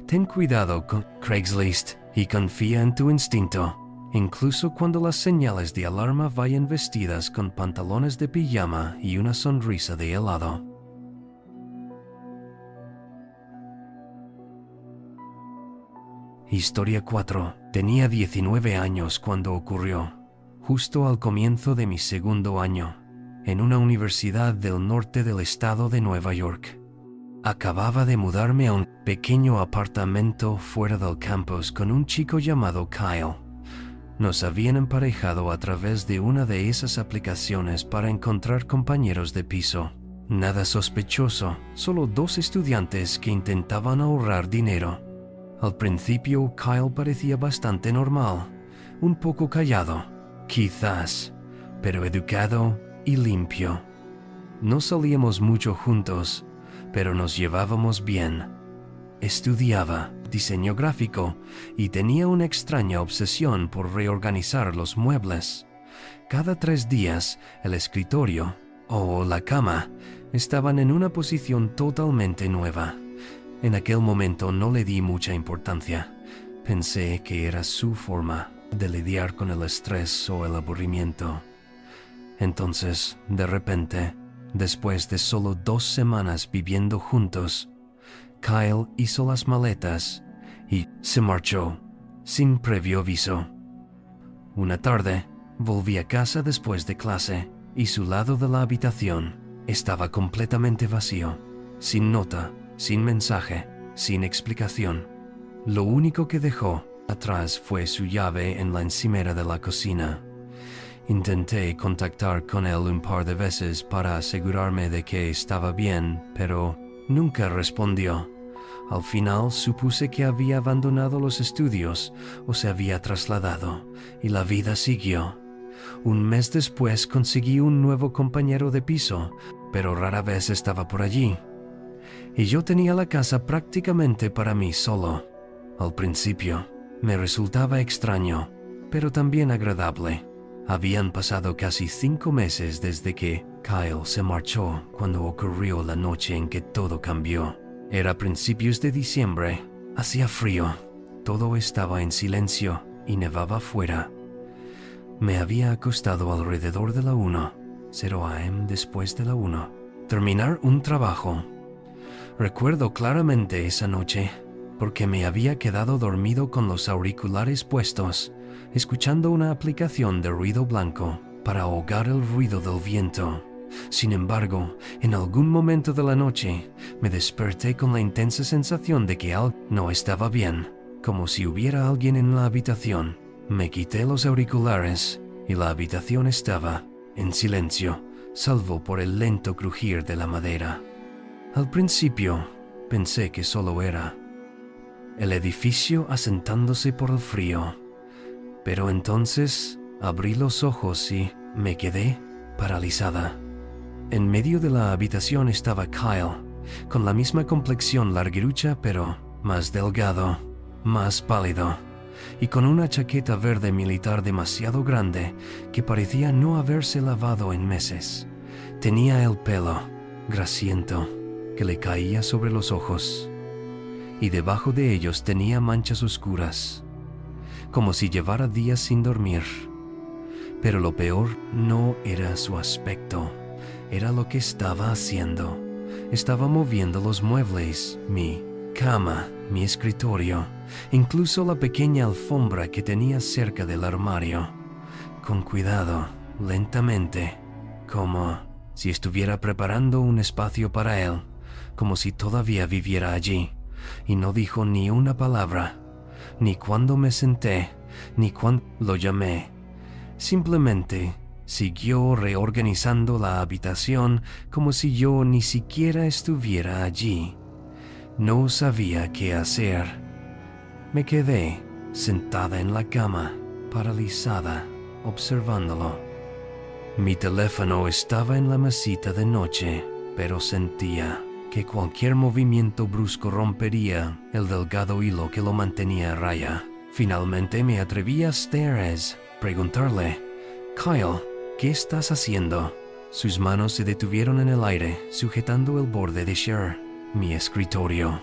ten cuidado con Craigslist y confía en tu instinto, incluso cuando las señales de alarma vayan vestidas con pantalones de pijama y una sonrisa de helado. Historia 4. Tenía 19 años cuando ocurrió, justo al comienzo de mi segundo año, en una universidad del norte del estado de Nueva York. Acababa de mudarme a un pequeño apartamento fuera del campus con un chico llamado Kyle. Nos habían emparejado a través de una de esas aplicaciones para encontrar compañeros de piso. Nada sospechoso, solo 2 estudiantes que intentaban ahorrar dinero. Al principio Kyle parecía bastante normal, un poco callado, quizás, pero educado y limpio. No salíamos mucho juntos, pero nos llevábamos bien. Estudiaba diseño gráfico y tenía una extraña obsesión por reorganizar los muebles. Cada 3 días, el escritorio o la cama estaban en una posición totalmente nueva. En aquel momento no le di mucha importancia. Pensé que era su forma de lidiar con el estrés o el aburrimiento. Entonces, de repente, después de solo 2 semanas viviendo juntos, Kyle hizo las maletas y se marchó, sin previo aviso. Una tarde, volví a casa después de clase y su lado de la habitación estaba completamente vacío, sin nota, sin mensaje, sin explicación. Lo único que dejó atrás fue su llave en la encimera de la cocina. Intenté contactar con él un par de veces para asegurarme de que estaba bien, pero nunca respondió. Al final supuse que había abandonado los estudios o se había trasladado, y la vida siguió. Un mes después conseguí un nuevo compañero de piso, pero rara vez estaba por allí. Y yo tenía la casa prácticamente para mí solo. Al principio, me resultaba extraño, pero también agradable. Habían pasado casi 5 meses desde que Kyle se marchó cuando ocurrió la noche en que todo cambió. Era principios de diciembre, hacía frío, todo estaba en silencio y nevaba afuera. Me había acostado alrededor de la 0 AM después de la 1. Terminar un trabajo. Recuerdo claramente esa noche, porque me había quedado dormido con los auriculares puestos, escuchando una aplicación de ruido blanco para ahogar el ruido del viento. Sin embargo, en algún momento de la noche, me desperté con la intensa sensación de que algo no estaba bien, como si hubiera alguien en la habitación. Me quité los auriculares y la habitación estaba en silencio, salvo por el lento crujir de la madera. Al principio, pensé que solo era el edificio asentándose por el frío, pero entonces abrí los ojos y me quedé paralizada. En medio de la habitación estaba Kyle, con la misma complexión larguirucha pero más delgado, más pálido, y con una chaqueta verde militar demasiado grande que parecía no haberse lavado en meses. Tenía el pelo grasiento que le caía sobre los ojos, y debajo de ellos tenía manchas oscuras, como si llevara días sin dormir. Pero lo peor no era su aspecto, era lo que estaba haciendo. Estaba moviendo los muebles, mi cama, mi escritorio, incluso la pequeña alfombra que tenía cerca del armario, con cuidado, lentamente, como si estuviera preparando un espacio para él, como si todavía viviera allí, y no dijo ni una palabra, ni cuando me senté, ni cuando lo llamé. Simplemente siguió reorganizando la habitación como si yo ni siquiera estuviera allí. No sabía qué hacer. Me quedé sentada en la cama, paralizada, observándolo. Mi teléfono estaba en la mesita de noche, pero sentía que cualquier movimiento brusco rompería el delgado hilo que lo mantenía a raya. Finalmente me atreví a preguntarle: «Kyle, ¿qué estás haciendo?» Sus manos se detuvieron en el aire, sujetando el borde de mi escritorio.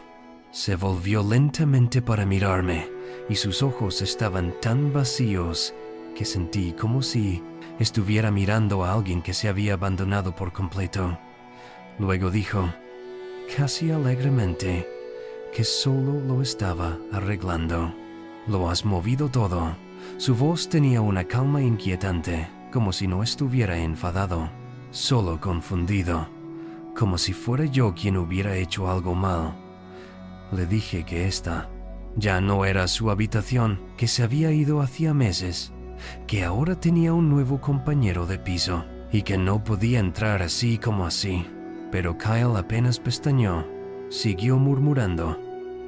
Se volvió lentamente para mirarme, y sus ojos estaban tan vacíos que sentí como si estuviera mirando a alguien que se había abandonado por completo. Luego dijo, casi alegremente, que solo lo estaba arreglando. «Lo has movido todo». Su voz tenía una calma inquietante, como si no estuviera enfadado, solo confundido, como si fuera yo quien hubiera hecho algo mal. Le dije que esta ya no era su habitación, que se había ido hacía meses, que ahora tenía un nuevo compañero de piso y que no podía entrar así como así. Pero Kyle apenas pestañeó, siguió murmurando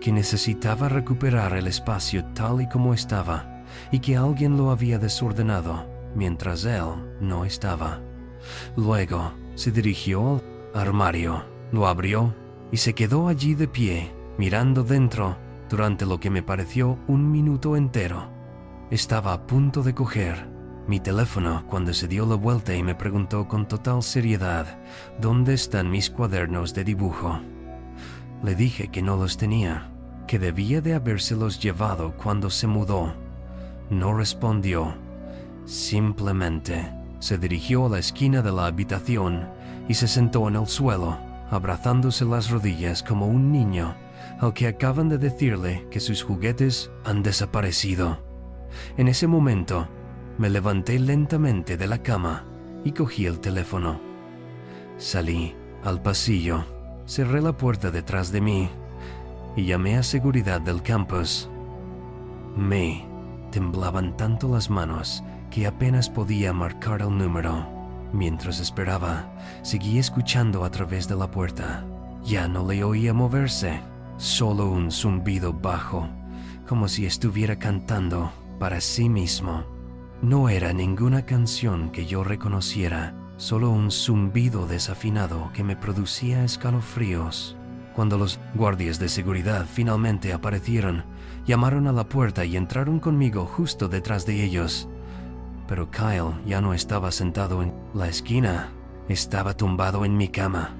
que necesitaba recuperar el espacio tal y como estaba y que alguien lo había desordenado mientras él no estaba. Luego se dirigió al armario, lo abrió y se quedó allí de pie, mirando dentro durante lo que me pareció un minuto entero. Estaba a punto de coger mi teléfono cuando se dio la vuelta y me preguntó con total seriedad dónde están mis cuadernos de dibujo. Le dije que no los tenía, que debía de habérselos llevado cuando se mudó. No respondió. Simplemente se dirigió a la esquina de la habitación y se sentó en el suelo, abrazándose las rodillas como un niño al que acaban de decirle que sus juguetes han desaparecido. En ese momento, me levanté lentamente de la cama y cogí el teléfono. Salí al pasillo, cerré la puerta detrás de mí y llamé a seguridad del campus. Me temblaban tanto las manos que apenas podía marcar el número. Mientras esperaba, seguí escuchando a través de la puerta. Ya no le oía moverse, solo un zumbido bajo, como si estuviera cantando para sí mismo. No era ninguna canción que yo reconociera, solo un zumbido desafinado que me producía escalofríos. Cuando los guardias de seguridad finalmente aparecieron, llamaron a la puerta y entraron conmigo justo detrás de ellos. Pero Kyle ya no estaba sentado en la esquina, estaba tumbado en mi cama,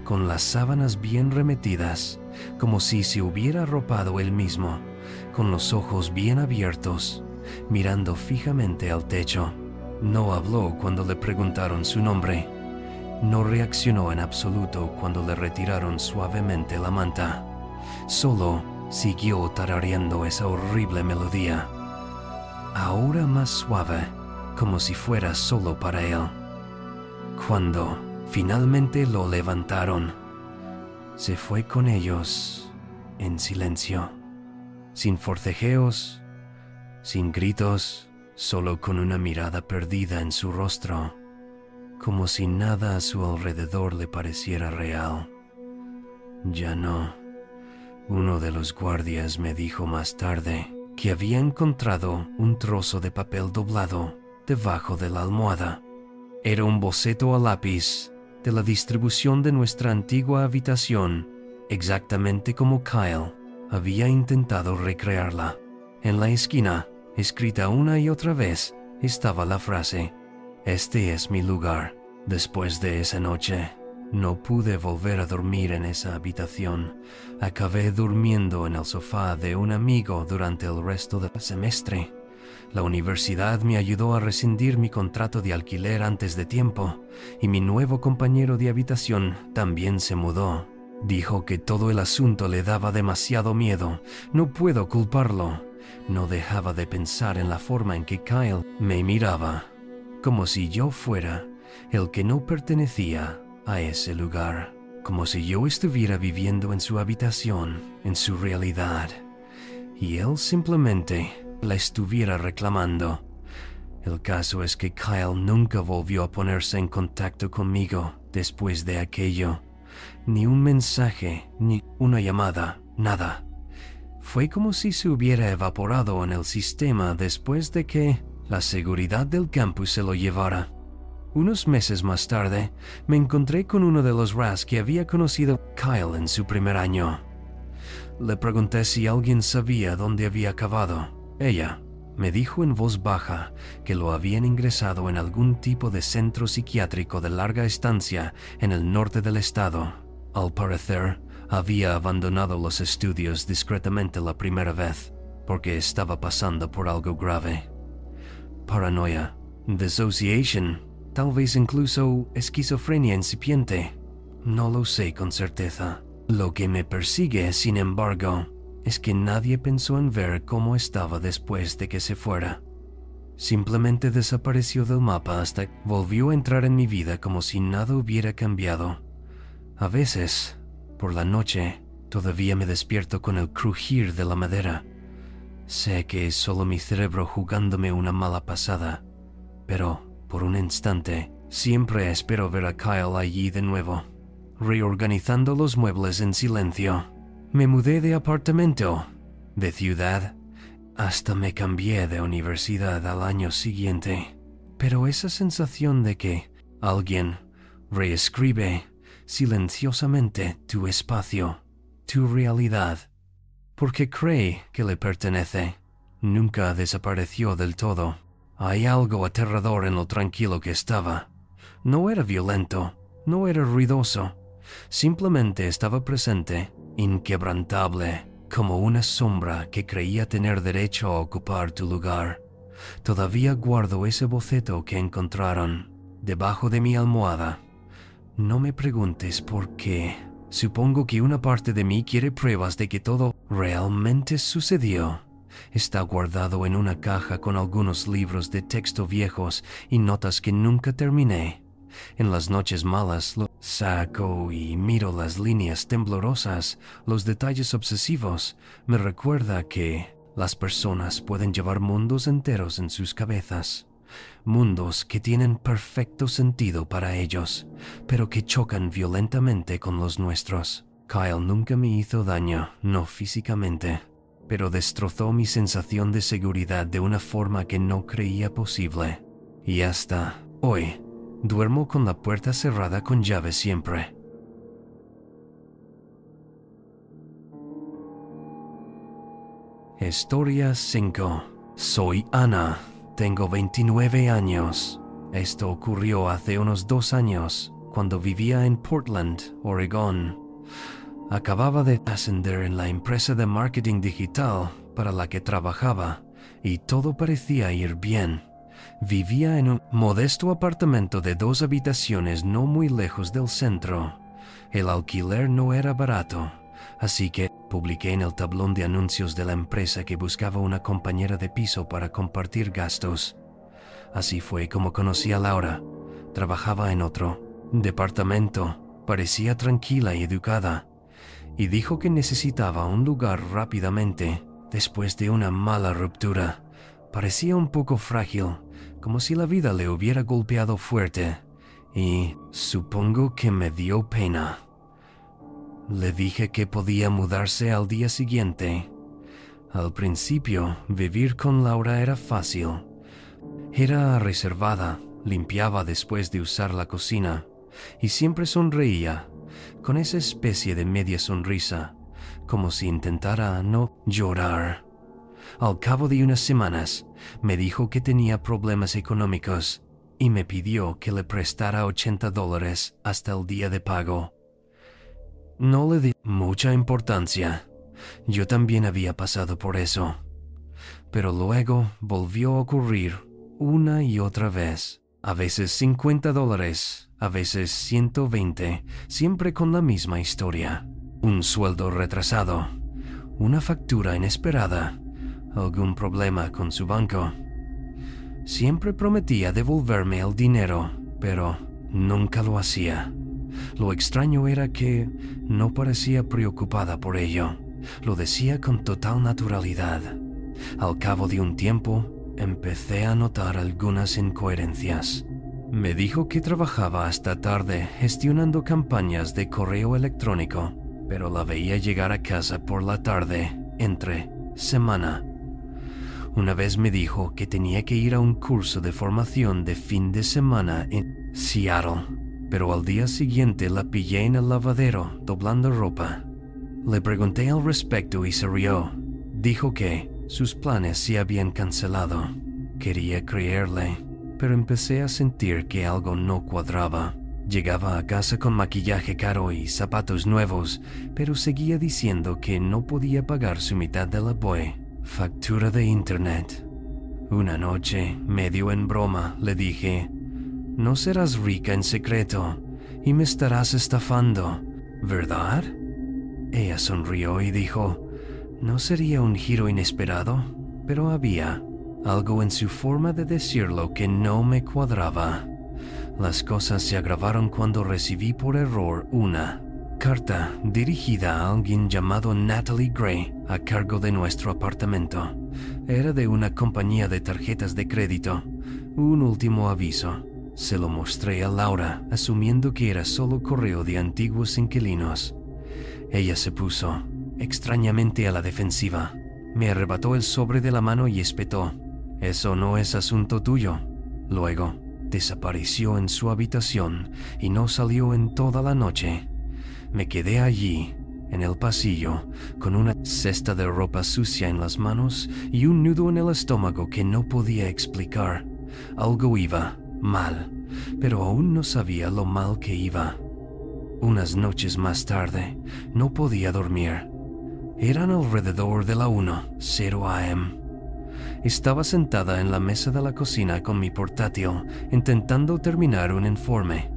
con las sábanas bien remetidas, como si se hubiera arropado él mismo, con los ojos bien abiertos, mirando fijamente al techo. No habló cuando le preguntaron su nombre. No reaccionó en absoluto cuando le retiraron suavemente la manta. Solo siguió tarareando esa horrible melodía, ahora más suave, como si fuera solo para él. Cuando Finalmente lo levantaron. Se fue con ellos en silencio, sin forcejeos, sin gritos, solo con una mirada perdida en su rostro, como si nada a su alrededor le pareciera real. Ya no. Uno de los guardias me dijo más tarde que había encontrado un trozo de papel doblado debajo de la almohada. Era un boceto a lápiz de la distribución de nuestra antigua habitación, exactamente como Kyle había intentado recrearla. En la esquina, escrita una y otra vez, estaba la frase: "Este es mi lugar". Después de esa noche, no pude volver a dormir en esa habitación. Acabé durmiendo en el sofá de un amigo durante el resto del semestre. La universidad me ayudó a rescindir mi contrato de alquiler antes de tiempo, y mi nuevo compañero de habitación también se mudó. Dijo que todo el asunto le daba demasiado miedo. No puedo culparlo. No dejaba de pensar en la forma en que Kyle me miraba, como si yo fuera el que no pertenecía a ese lugar, como si yo estuviera viviendo en su habitación, en su realidad, y él simplemente la estuviera reclamando. El caso es que Kyle nunca volvió a ponerse en contacto conmigo después de aquello. Ni un mensaje, ni una llamada, nada. Fue como si se hubiera evaporado en el sistema después de que la seguridad del campus se lo llevara. Unos meses más tarde, me encontré con uno de los RAS que había conocido Kyle en su primer año. Le pregunté si alguien sabía dónde había acabado. Ella me dijo en voz baja que lo habían ingresado en algún tipo de centro psiquiátrico de larga estancia en el norte del estado. Al parecer, había abandonado los estudios discretamente la primera vez, porque estaba pasando por algo grave. Paranoia, dissociation, tal vez incluso esquizofrenia incipiente. No lo sé con certeza. Lo que me persigue, sin embargo, es que nadie pensó en ver cómo estaba después de que se fuera. Simplemente desapareció del mapa hasta que volvió a entrar en mi vida como si nada hubiera cambiado. A veces, por la noche, todavía me despierto con el crujir de la madera. Sé que es solo mi cerebro jugándome una mala pasada, pero por un instante, siempre espero ver a Kyle allí de nuevo, reorganizando los muebles en silencio. Me mudé de apartamento, de ciudad, hasta me cambié de universidad al año siguiente. Pero esa sensación de que alguien reescribe silenciosamente tu espacio, tu realidad, porque cree que le pertenece, nunca desapareció del todo. Hay algo aterrador en lo tranquilo que estaba. No era violento, no era ruidoso, simplemente estaba presente, inquebrantable, como una sombra que creía tener derecho a ocupar tu lugar. Todavía guardo ese boceto que encontraron debajo de mi almohada. No me preguntes por qué. Supongo que una parte de mí quiere pruebas de que todo realmente sucedió. Está guardado en una caja con algunos libros de texto viejos y notas que nunca terminé. En las noches malas lo saco y miro las líneas temblorosas, los detalles obsesivos. Me recuerda que las personas pueden llevar mundos enteros en sus cabezas. Mundos que tienen perfecto sentido para ellos, pero que chocan violentamente con los nuestros. Kyle nunca me hizo daño, no físicamente, pero destrozó mi sensación de seguridad de una forma que no creía posible. Y hasta hoy, duermo con la puerta cerrada con llave siempre. Historia 5. Soy Ana. Tengo 29 años. Esto ocurrió hace unos 2 años, cuando vivía en Portland, Oregón. Acababa de ascender en la empresa de marketing digital para la que trabajaba, y todo parecía ir bien. Vivía en un modesto apartamento de 2 habitaciones no muy lejos del centro. El alquiler no era barato, así que publiqué en el tablón de anuncios de la empresa que buscaba una compañera de piso para compartir gastos. Así fue como conocí a Laura. Trabajaba en otro departamento parecía tranquila y educada, y dijo que necesitaba un lugar rápidamente después de una mala ruptura. Parecía un poco frágil, como si la vida le hubiera golpeado fuerte, y supongo que me dio pena. Le dije que podía mudarse al día siguiente. Al principio, vivir con Laura era fácil. Era reservada, limpiaba después de usar la cocina, y siempre sonreía, con esa especie de media sonrisa, como si intentara no llorar. Al cabo de unas semanas, me dijo que tenía problemas económicos y me pidió que le prestara $80 hasta el día de pago. No le di mucha importancia. Yo también había pasado por eso. Pero luego volvió a ocurrir una y otra vez. A veces $50, a veces 120, siempre con la misma historia. Un sueldo retrasado, una factura inesperada, algún problema con su banco. Siempre prometía devolverme el dinero, pero nunca lo hacía. Lo extraño era que no parecía preocupada por ello. Lo decía con total naturalidad. Al cabo de un tiempo, empecé a notar algunas incoherencias. Me dijo que trabajaba hasta tarde gestionando campañas de correo electrónico, pero la veía llegar a casa por la tarde, entre semana. Una vez me dijo que tenía que ir a un curso de formación de fin de semana en Seattle, pero al día siguiente la pillé en el lavadero doblando ropa. Le pregunté al respecto y se rió. Dijo que sus planes se habían cancelado. Quería creerle, pero empecé a sentir que algo no cuadraba. Llegaba a casa con maquillaje caro y zapatos nuevos, pero seguía diciendo que no podía pagar su mitad de la factura de internet. Una noche, medio en broma, le dije: «No serás rica en secreto y me estarás estafando, ¿verdad?». Ella sonrió y dijo: «No sería un giro inesperado», pero había algo en su forma de decirlo que no me cuadraba. Las cosas se agravaron cuando recibí por error una carta dirigida a alguien llamado Natalie Gray a cargo de nuestro apartamento. Era de una compañía de tarjetas de crédito. Un último aviso. Se lo mostré a Laura, asumiendo que era solo correo de antiguos inquilinos. Ella se puso extrañamente a la defensiva. Me arrebató el sobre de la mano y espetó: «Eso no es asunto tuyo». Luego desapareció en su habitación y no salió en toda la noche. Me quedé allí, en el pasillo, con una cesta de ropa sucia en las manos y un nudo en el estómago que no podía explicar. Algo iba mal, pero aún no sabía lo mal que iba. Unas noches más tarde, no podía dormir. Eran alrededor de la 1:00 a.m. Estaba sentada en la mesa de la cocina con mi portátil, intentando terminar un informe.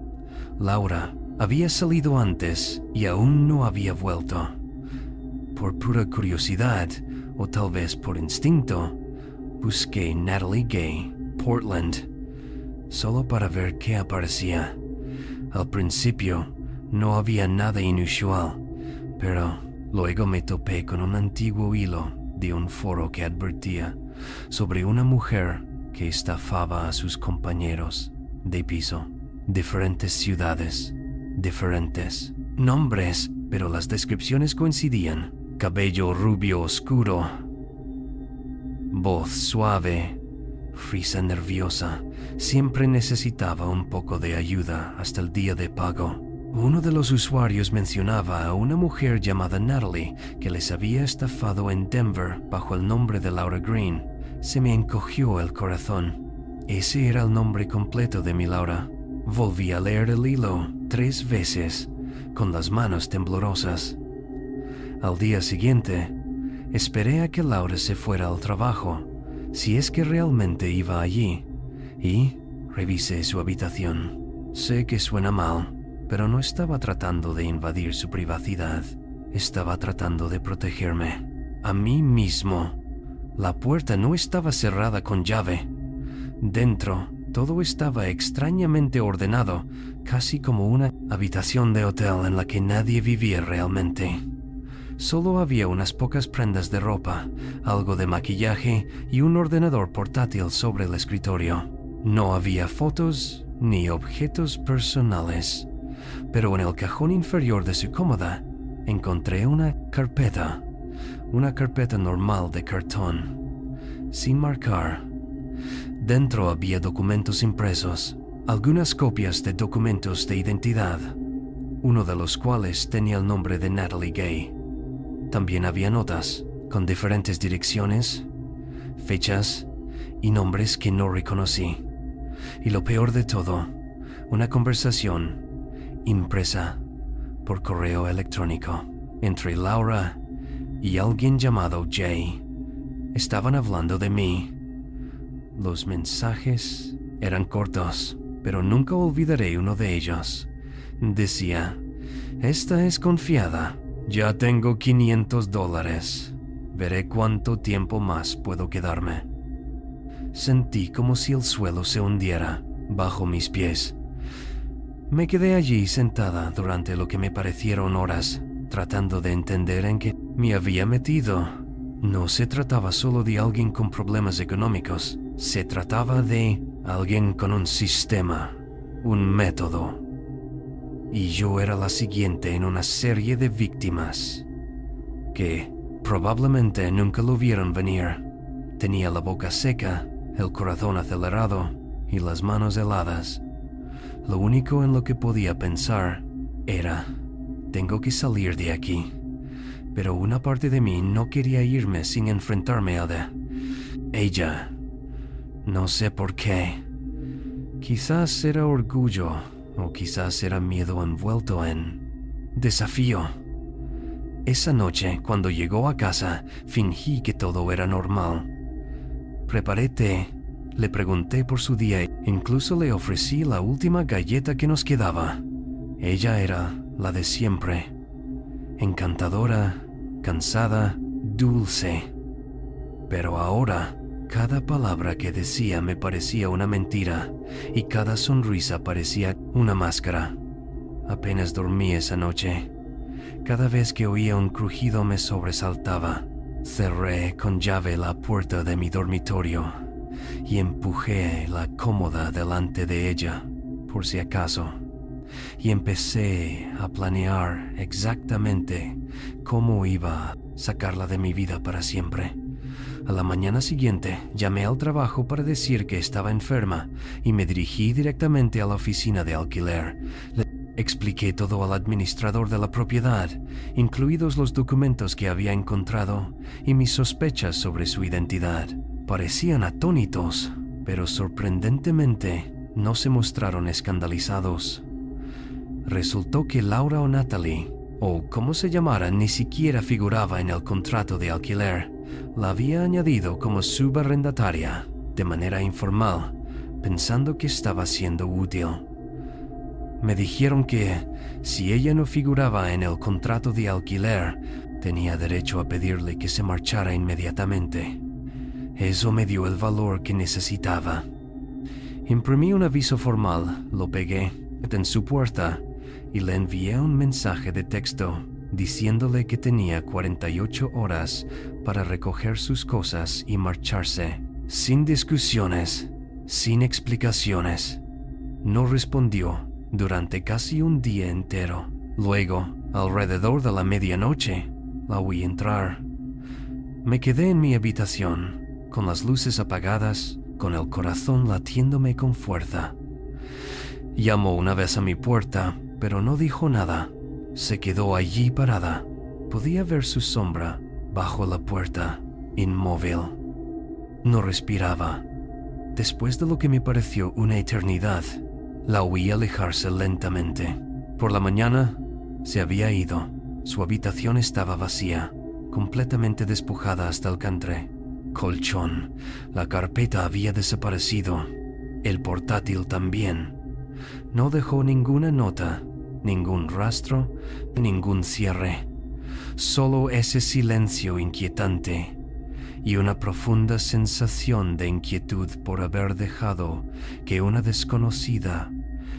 Laura había salido antes y aún no había vuelto. Por pura curiosidad, o tal vez por instinto, busqué Natalie Gray, Portland, solo para ver qué aparecía. Al principio, no había nada inusual, pero luego me topé con un antiguo hilo de un foro que advertía sobre una mujer que estafaba a sus compañeros de piso. Diferentes ciudades, diferentes nombres, pero las descripciones coincidían. Cabello rubio oscuro, voz suave, risa nerviosa. Siempre necesitaba un poco de ayuda hasta el día de pago. Uno de los usuarios mencionaba a una mujer llamada Natalie que les había estafado en Denver bajo el nombre de Laura Green. Se me encogió el corazón. Ese era el nombre completo de mi Laura. Volví a leer el hilo 3 veces, con las manos temblorosas. Al día siguiente, esperé a que Laura se fuera al trabajo, si es que realmente iba allí, y revisé su habitación. Sé que suena mal, pero no estaba tratando de invadir su privacidad. Estaba tratando de protegerme a mí mismo. La puerta no estaba cerrada con llave. Dentro Todo estaba extrañamente ordenado, casi como una habitación de hotel en la que nadie vivía realmente. Solo había unas pocas prendas de ropa, algo de maquillaje y un ordenador portátil sobre el escritorio. No había fotos ni objetos personales, pero en el cajón inferior de su cómoda encontré una carpeta normal de cartón, sin marcar. Dentro había documentos impresos, algunas copias de documentos de identidad, uno de los cuales tenía el nombre de Natalie Gay. También había notas con diferentes direcciones, fechas y nombres que no reconocí. Y lo peor de todo, una conversación impresa por correo electrónico entre Laura y alguien llamado Jay. Estaban hablando de mí. Los mensajes eran cortos, pero nunca olvidaré uno de ellos. Decía: "Esta es confiada. Ya tengo $500. Veré cuánto tiempo más puedo quedarme". Sentí como si el suelo se hundiera bajo mis pies. Me quedé allí sentada durante lo que me parecieron horas, tratando de entender en qué me había metido. No se trataba solo de alguien con problemas económicos, se trataba de alguien con un sistema, un método. Y yo era la siguiente en una serie de víctimas que probablemente nunca lo vieron venir. Tenía la boca seca, el corazón acelerado y las manos heladas. Lo único en lo que podía pensar era: tengo que salir de aquí. Pero una parte de mí no quería irme sin enfrentarme a ella. No sé por qué. Quizás era orgullo, o quizás era miedo envuelto en desafío. Esa noche, cuando llegó a casa, fingí que todo era normal. Preparé té, le pregunté por su día e incluso le ofrecí la última galleta que nos quedaba. Ella era la de siempre, encantadora, cansada, dulce. Pero ahora, cada palabra que decía me parecía una mentira y cada sonrisa parecía una máscara. Apenas dormí esa noche. Cada vez que oía un crujido me sobresaltaba. Cerré con llave la puerta de mi dormitorio y empujé la cómoda delante de ella, por si acaso. Y empecé a planear exactamente cómo iba a sacarla de mi vida para siempre. A la mañana siguiente llamé al trabajo para decir que estaba enferma y me dirigí directamente a la oficina de alquiler. Le expliqué todo al administrador de la propiedad, incluidos los documentos que había encontrado y mis sospechas sobre su identidad. Parecían atónitos, pero sorprendentemente no se mostraron escandalizados. Resultó que Laura o Natalie, o como se llamara, ni siquiera figuraba en el contrato de alquiler. La había añadido como subarrendataria, de manera informal, pensando que estaba siendo útil. Me dijeron que, si ella no figuraba en el contrato de alquiler, tenía derecho a pedirle que se marchara inmediatamente. Eso me dio el valor que necesitaba. Imprimí un aviso formal, lo pegué en su puerta y le envié un mensaje de texto diciéndole que tenía 48 horas para recoger sus cosas y marcharse, sin discusiones, sin explicaciones. No respondió durante casi un día entero. Luego, alrededor de la medianoche, la oí entrar. Me quedé en mi habitación, con las luces apagadas, con el corazón latiéndome con fuerza. Llamó una vez a mi puerta, pero no dijo nada. Se quedó allí parada. Podía ver su sombra bajo la puerta, inmóvil. No respiraba. Después de lo que me pareció una eternidad, la oí alejarse lentamente. Por la mañana, se había ido. Su habitación estaba vacía, completamente despojada hasta el cantre. Colchón. La carpeta había desaparecido. El portátil también. No dejó ninguna nota, ningún rastro, ningún cierre. Solo ese silencio inquietante y una profunda sensación de inquietud por haber dejado que una desconocida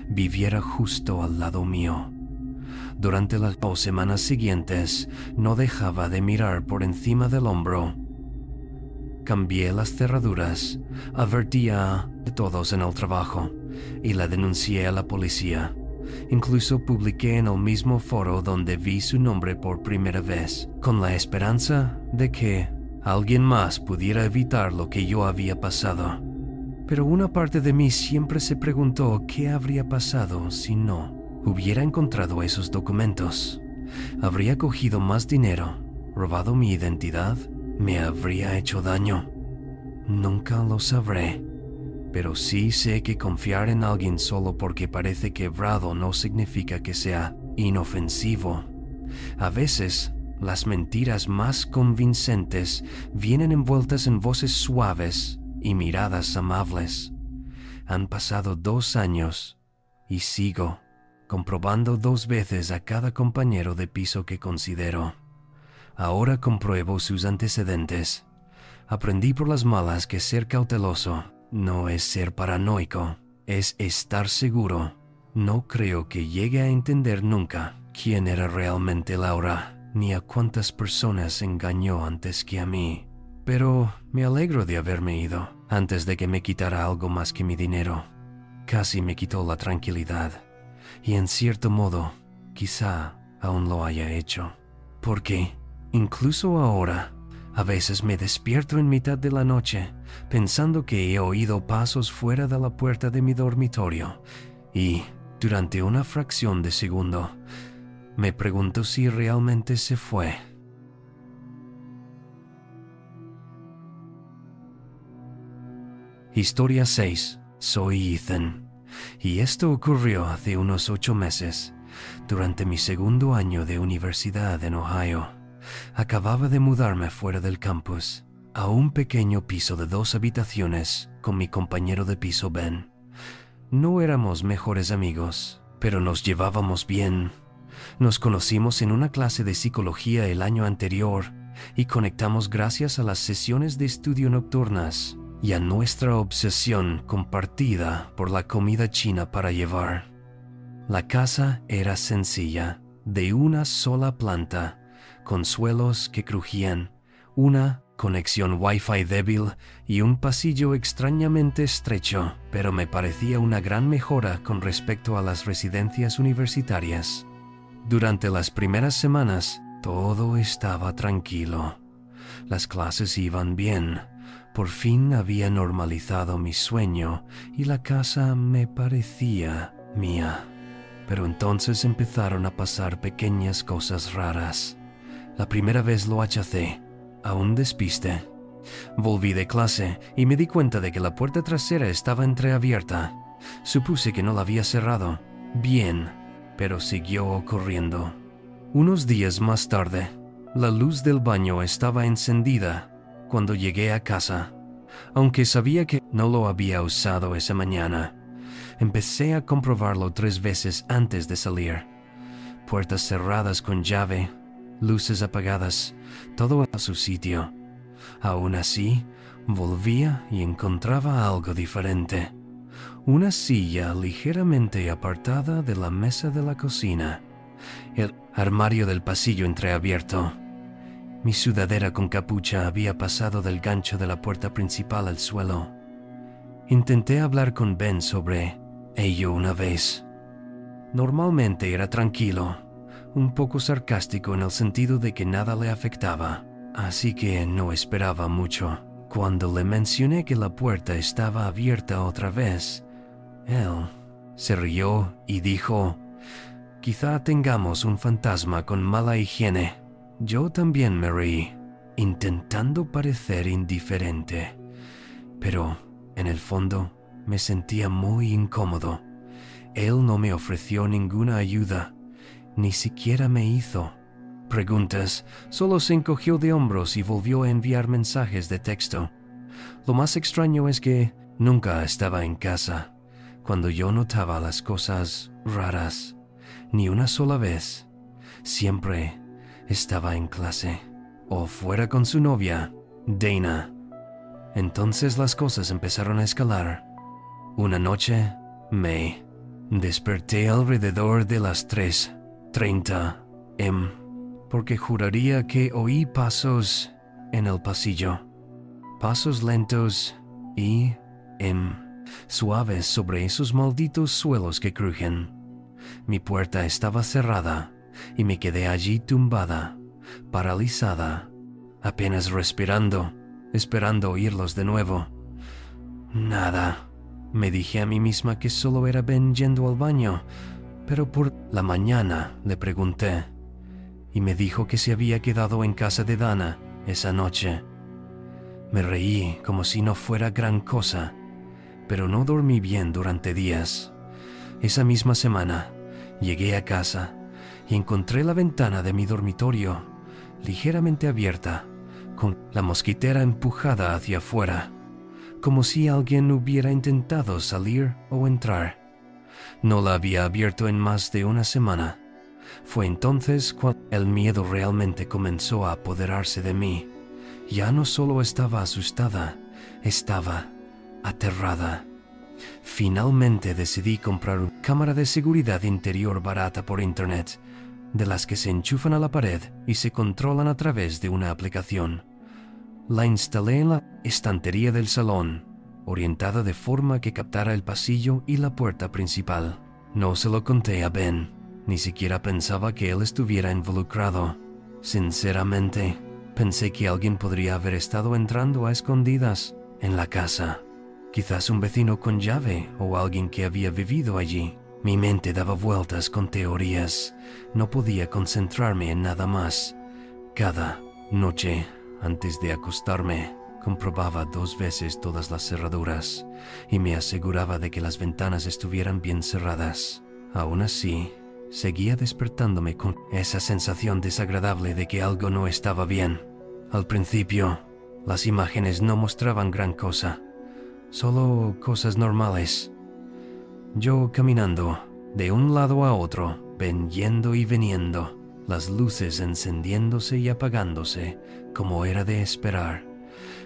viviera justo al lado mío. Durante las 2 semanas siguientes no dejaba de mirar por encima del hombro. Cambié las cerraduras, advertí a todos en el trabajo y la denuncié a la policía. Incluso publiqué en el mismo foro donde vi su nombre por primera vez, con la esperanza de que alguien más pudiera evitar lo que yo había pasado. Pero una parte de mí siempre se preguntó qué habría pasado si no hubiera encontrado esos documentos. ¿Habría cogido más dinero, robado mi identidad? ¿Me habría hecho daño? Nunca lo sabré. Pero sí sé que confiar en alguien solo porque parece quebrado no significa que sea inofensivo. A veces, las mentiras más convincentes vienen envueltas en voces suaves y miradas amables. Han pasado 2 años y sigo comprobando 2 veces a cada compañero de piso que considero. Ahora compruebo sus antecedentes. Aprendí por las malas que ser cauteloso no es ser paranoico, es estar seguro. No creo que llegue a entender nunca quién era realmente Laura, ni a cuántas personas engañó antes que a mí. Pero me alegro de haberme ido antes de que me quitara algo más que mi dinero. Casi me quitó la tranquilidad. Y en cierto modo, quizá aún lo haya hecho. Porque, incluso ahora, a veces me despierto en mitad de la noche pensando que he oído pasos fuera de la puerta de mi dormitorio y, durante una fracción de segundo, me pregunto si realmente se fue. Historia 6. Soy Ethan. Y esto ocurrió hace unos 8 meses, durante mi segundo año de universidad en Ohio. Acababa de mudarme fuera del campus, a un pequeño piso de 2 habitaciones con mi compañero de piso Ben. No éramos mejores amigos, pero nos llevábamos bien. Nos conocimos en una clase de psicología el año anterior y conectamos gracias a las sesiones de estudio nocturnas y a nuestra obsesión compartida por la comida china para llevar. La casa era sencilla, de una sola planta, con suelos que crujían, una conexión Wi-Fi débil y un pasillo extrañamente estrecho, pero me parecía una gran mejora con respecto a las residencias universitarias. Durante las primeras semanas, todo estaba tranquilo. Las clases iban bien. Por fin había normalizado mi sueño y la casa me parecía mía. Pero entonces empezaron a pasar pequeñas cosas raras. La primera vez lo achacé, a un despiste. Volví de clase y me di cuenta de que la puerta trasera estaba entreabierta. Supuse que no la había cerrado. Bien, pero siguió ocurriendo. Unos días más tarde, la luz del baño estaba encendida cuando llegué a casa, aunque sabía que no lo había usado esa mañana. Empecé a comprobarlo 3 veces antes de salir. Puertas cerradas con llave, luces apagadas, todo a su sitio. Aún así, volvía y encontraba algo diferente. Una silla ligeramente apartada de la mesa de la cocina. El armario del pasillo entreabierto. Mi sudadera con capucha había pasado del gancho de la puerta principal al suelo. Intenté hablar con Ben sobre ello una vez. Normalmente era tranquilo, un poco sarcástico en el sentido de que nada le afectaba, así que no esperaba mucho. Cuando le mencioné que la puerta estaba abierta otra vez, él se rió y dijo: «Quizá tengamos un fantasma con mala higiene». Yo también me reí, intentando parecer indiferente, pero en el fondo me sentía muy incómodo. Él no me ofreció ninguna ayuda, ni siquiera me hizo preguntas, solo se encogió de hombros y volvió a enviar mensajes de texto. Lo más extraño es que nunca estaba en casa cuando yo notaba las cosas raras, ni una sola vez. Siempre estaba en clase, o fuera con su novia, Dana. Entonces las cosas empezaron a escalar. Una noche me desperté alrededor de las 3:30 am, porque juraría que oí pasos en el pasillo. Pasos lentos y suaves sobre esos malditos suelos que crujen. Mi puerta estaba cerrada y me quedé allí tumbada, paralizada, apenas respirando, esperando oírlos de nuevo. Nada. Me dije a mí misma que solo era Ben yendo al baño, pero por la mañana le pregunté y me dijo que se había quedado en casa de Dana esa noche. Me reí como si no fuera gran cosa, pero no dormí bien durante días. Esa misma semana llegué a casa y encontré la ventana de mi dormitorio ligeramente abierta, con la mosquitera empujada hacia afuera, como si alguien hubiera intentado salir o entrar. No la había abierto en más de una semana. Fue entonces cuando el miedo realmente comenzó a apoderarse de mí. Ya no solo estaba asustada, estaba aterrada. Finalmente decidí comprar una cámara de seguridad interior barata por internet, de las que se enchufan a la pared y se controlan a través de una aplicación. La instalé en la estantería del salón, orientada de forma que captara el pasillo y la puerta principal. No se lo conté a Ben, ni siquiera pensaba que él estuviera involucrado. Sinceramente, pensé que alguien podría haber estado entrando a escondidas en la casa. Quizás un vecino con llave o alguien que había vivido allí. Mi mente daba vueltas con teorías. No podía concentrarme en nada más. Cada noche, antes de acostarme, comprobaba 2 veces todas las cerraduras y me aseguraba de que las ventanas estuvieran bien cerradas. Aún así, seguía despertándome con esa sensación desagradable de que algo no estaba bien. Al principio, las imágenes no mostraban gran cosa, solo cosas normales. Yo caminando de un lado a otro, Ben yendo y viniendo, las luces encendiéndose y apagándose, como era de esperar.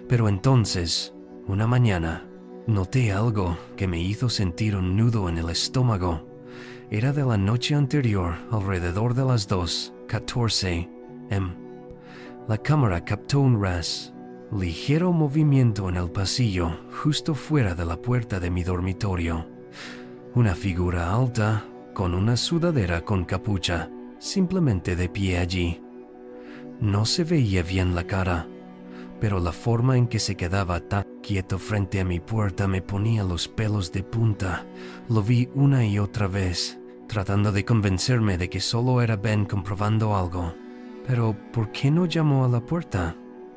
Pero entonces, una mañana, noté algo que me hizo sentir un nudo en el estómago. Era de la noche anterior, alrededor de las 2:14 am. La cámara captó un ligero movimiento en el pasillo, justo fuera de la puerta de mi dormitorio. Una figura alta, con una sudadera con capucha, simplemente de pie allí. No se veía bien la cara, pero la forma en que se quedaba tan quieto frente a mi puerta me ponía los pelos de punta. Lo vi una y otra vez, tratando de convencerme de que solo era Ben comprobando algo. Pero, ¿por qué no llamó a la puerta?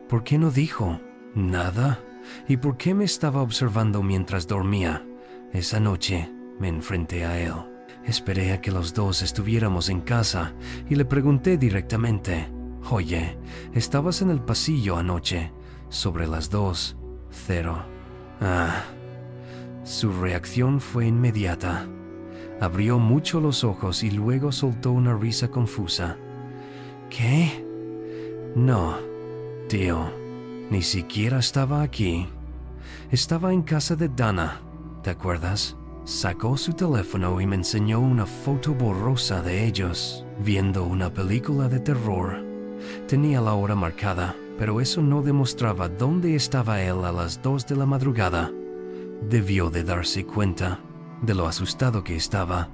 ¿Por qué no dijo nada? ¿Y por qué me estaba observando mientras dormía? Esa noche me enfrenté a él. Esperé a que los dos estuviéramos en casa y le pregunté directamente: «Oye, ¿estabas en el pasillo anoche, sobre las 2:00?» Su reacción fue inmediata. Abrió mucho los ojos y luego soltó una risa confusa. «¿Qué? No, tío, ni siquiera estaba aquí. Estaba en casa de Dana, ¿te acuerdas?» Sacó su teléfono y me enseñó una foto borrosa de ellos, viendo una película de terror. Tenía la hora marcada, pero eso no demostraba dónde estaba él a las 2 de la madrugada. Debió de darse cuenta de lo asustado que estaba,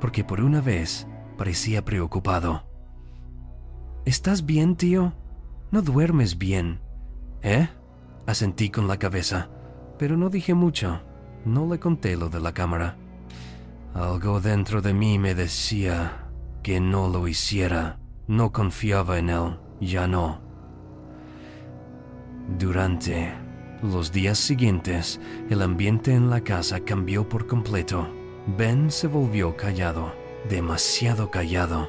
porque por una vez parecía preocupado. «¿Estás bien, tío? No duermes bien». «¿Eh?» Asentí con la cabeza, pero no dije mucho. No le conté lo de la cámara. Algo dentro de mí me decía que no lo hiciera. No confiaba en él, ya no. Durante los días siguientes, el ambiente en la casa cambió por completo. Ben se volvió callado, demasiado callado.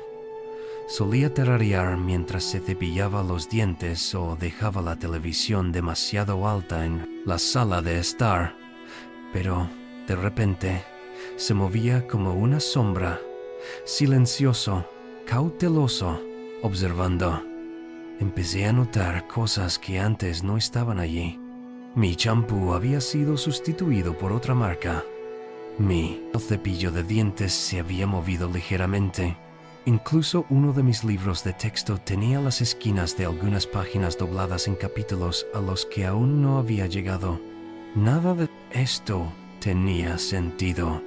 Solía tararear mientras se cepillaba los dientes o dejaba la televisión demasiado alta en la sala de estar. Pero, de repente, se movía como una sombra, silencioso, cauteloso, observando. empecé a notar cosas que antes no estaban allí. Mi champú había sido sustituido por otra marca. Mi cepillo de dientes se había movido ligeramente. Incluso uno de mis libros de texto tenía las esquinas de algunas páginas dobladas en capítulos a los que aún no había llegado. Nada de esto tenía sentido.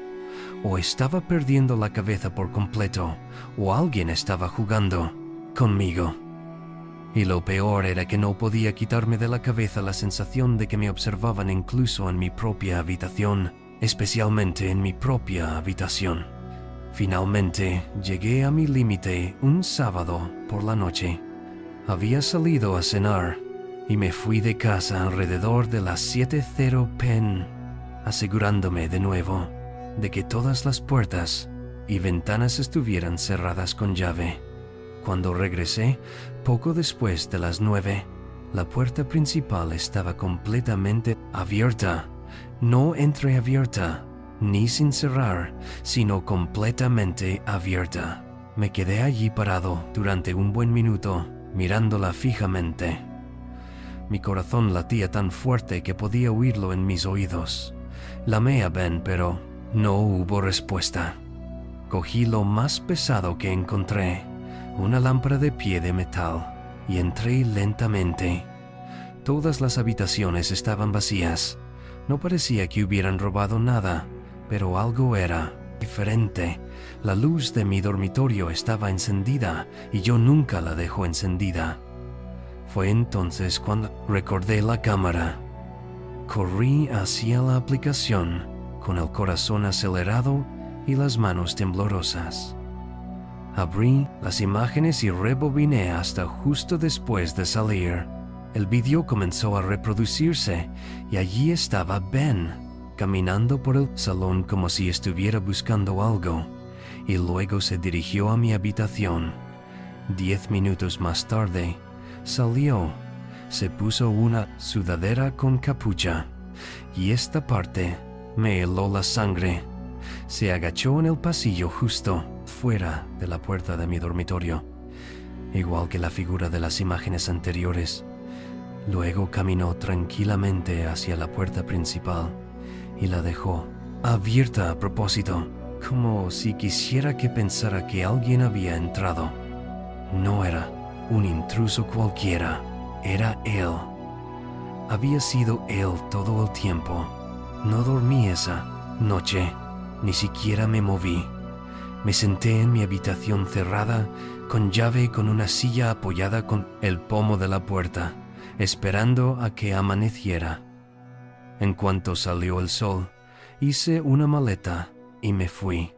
O estaba perdiendo la cabeza por completo, o alguien estaba jugando conmigo. Y lo peor era que no podía quitarme de la cabeza la sensación de que me observaban incluso en mi propia habitación, especialmente en mi propia habitación. Finalmente llegué a mi límite un sábado por la noche. Había salido a cenar y me fui de casa alrededor de las 7:00 p.m., asegurándome de nuevo de que todas las puertas y ventanas estuvieran cerradas con llave. Cuando regresé, poco después de las 9, la puerta principal estaba completamente abierta, no entreabierta, ni sin cerrar, sino completamente abierta. Me quedé allí parado durante un buen minuto, mirándola fijamente. Mi corazón latía tan fuerte que podía oírlo en mis oídos. Llamé a Ben, pero no hubo respuesta. Cogí lo más pesado que encontré, una lámpara de pie de metal, y entré lentamente. Todas las habitaciones estaban vacías. No parecía que hubieran robado nada, pero algo era diferente. La luz de mi dormitorio estaba encendida y yo nunca la dejo encendida. Fue entonces cuando recordé la cámara. Corrí hacia la aplicación con el corazón acelerado y las manos temblorosas. Abrí las imágenes y rebobiné hasta justo después de salir. El vídeo comenzó a reproducirse y allí estaba Ben, caminando por el salón como si estuviera buscando algo, y luego se dirigió a mi habitación. 10 minutos más tarde, salió, se puso una sudadera con capucha, y esta parte me heló la sangre. Se agachó en el pasillo justo fuera de la puerta de mi dormitorio, igual que la figura de las imágenes anteriores. Luego caminó tranquilamente hacia la puerta principal y la dejó abierta a propósito, como si quisiera que pensara que alguien había entrado. No era un intruso cualquiera, era él. Había sido él todo el tiempo. No dormí esa noche, ni siquiera me moví. Me senté en mi habitación cerrada, con llave y con una silla apoyada con el pomo de la puerta, esperando a que amaneciera. En cuanto salió el sol, hice una maleta y me fui.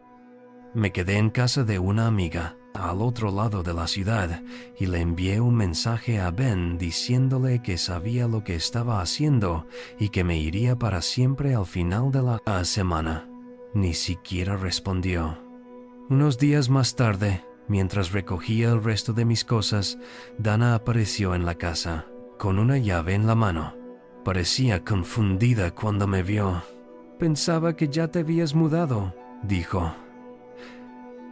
Me quedé en casa de una amiga al otro lado de la ciudad y le envié un mensaje a Ben diciéndole que sabía lo que estaba haciendo y que me iría para siempre al final de la semana. Ni siquiera respondió. Unos días más tarde, mientras recogía el resto de mis cosas, Dana apareció en la casa, con una llave en la mano. Parecía confundida cuando me vio. «Pensaba que ya te habías mudado», dijo.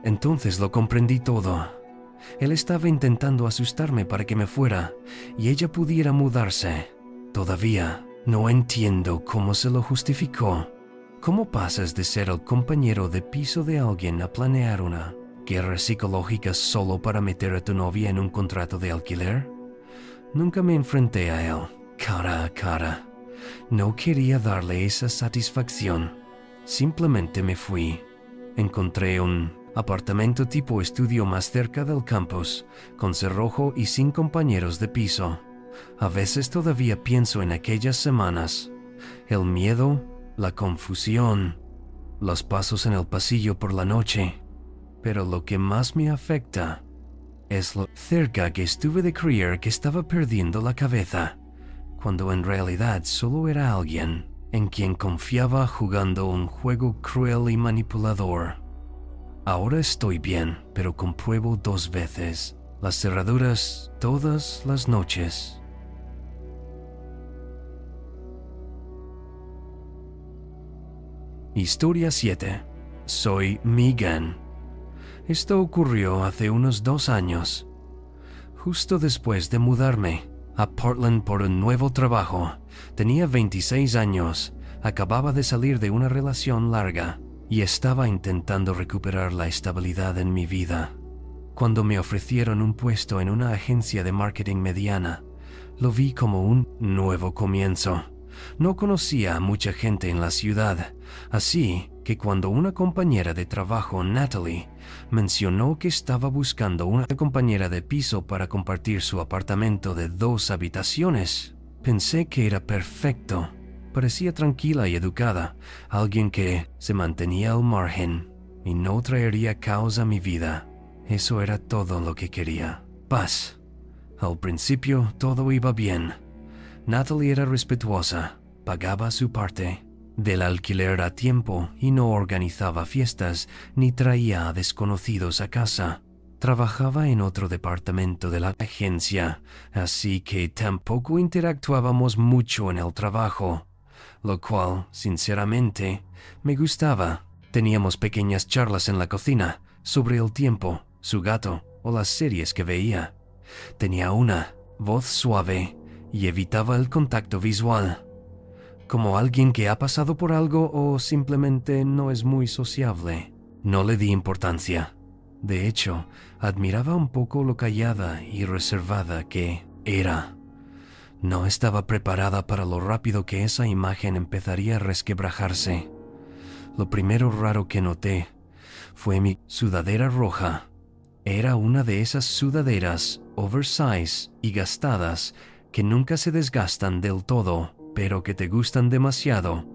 Entonces lo comprendí todo. Él estaba intentando asustarme para que me fuera y ella pudiera mudarse. Todavía no entiendo cómo se lo justificó. ¿Cómo pasas de ser el compañero de piso de alguien a planear una guerra psicológica solo para meter a tu novia en un contrato de alquiler? Nunca me enfrenté a él, cara a cara. No quería darle esa satisfacción. Simplemente me fui. Encontré un apartamento tipo estudio más cerca del campus, con cerrojo y sin compañeros de piso. A veces todavía pienso en aquellas semanas. El miedo, la confusión, los pasos en el pasillo por la noche. Pero lo que más me afecta es lo cerca que estuve de creer que estaba perdiendo la cabeza, cuando en realidad solo era alguien en quien confiaba jugando un juego cruel y manipulador. Ahora estoy bien, pero compruebo 2 veces las cerraduras todas las noches. Historia 7. Soy Megan. Esto ocurrió hace unos 2 años. Justo después de mudarme a Portland por un nuevo trabajo, tenía 26 años, acababa de salir de una relación larga y estaba intentando recuperar la estabilidad en mi vida. Cuando me ofrecieron un puesto en una agencia de marketing mediana, lo vi como un nuevo comienzo. No conocía a mucha gente en la ciudad, así que cuando una compañera de trabajo, Natalie, mencionó que estaba buscando una compañera de piso para compartir su apartamento de 2 habitaciones, pensé que era perfecto. Parecía tranquila y educada, alguien que se mantenía al margen y no traería caos a mi vida. Eso era todo lo que quería. Paz. Al principio todo iba bien. Natalie era respetuosa, pagaba su parte del alquiler a tiempo y no organizaba fiestas ni traía a desconocidos a casa. Trabajaba en otro departamento de la agencia, así que tampoco interactuábamos mucho en el trabajo, lo cual, sinceramente, me gustaba. Teníamos pequeñas charlas en la cocina sobre el tiempo, su gato o las series que veía. Tenía una voz suave y evitaba el contacto visual, como alguien que ha pasado por algo o simplemente no es muy sociable. No le di importancia. De hecho, admiraba un poco lo callada y reservada que era. No estaba preparada para lo rápido que esa imagen empezaría a resquebrajarse. Lo primero raro que noté fue mi sudadera roja. Era una de esas sudaderas oversize y gastadas que nunca se desgastan del todo, pero que te gustan demasiado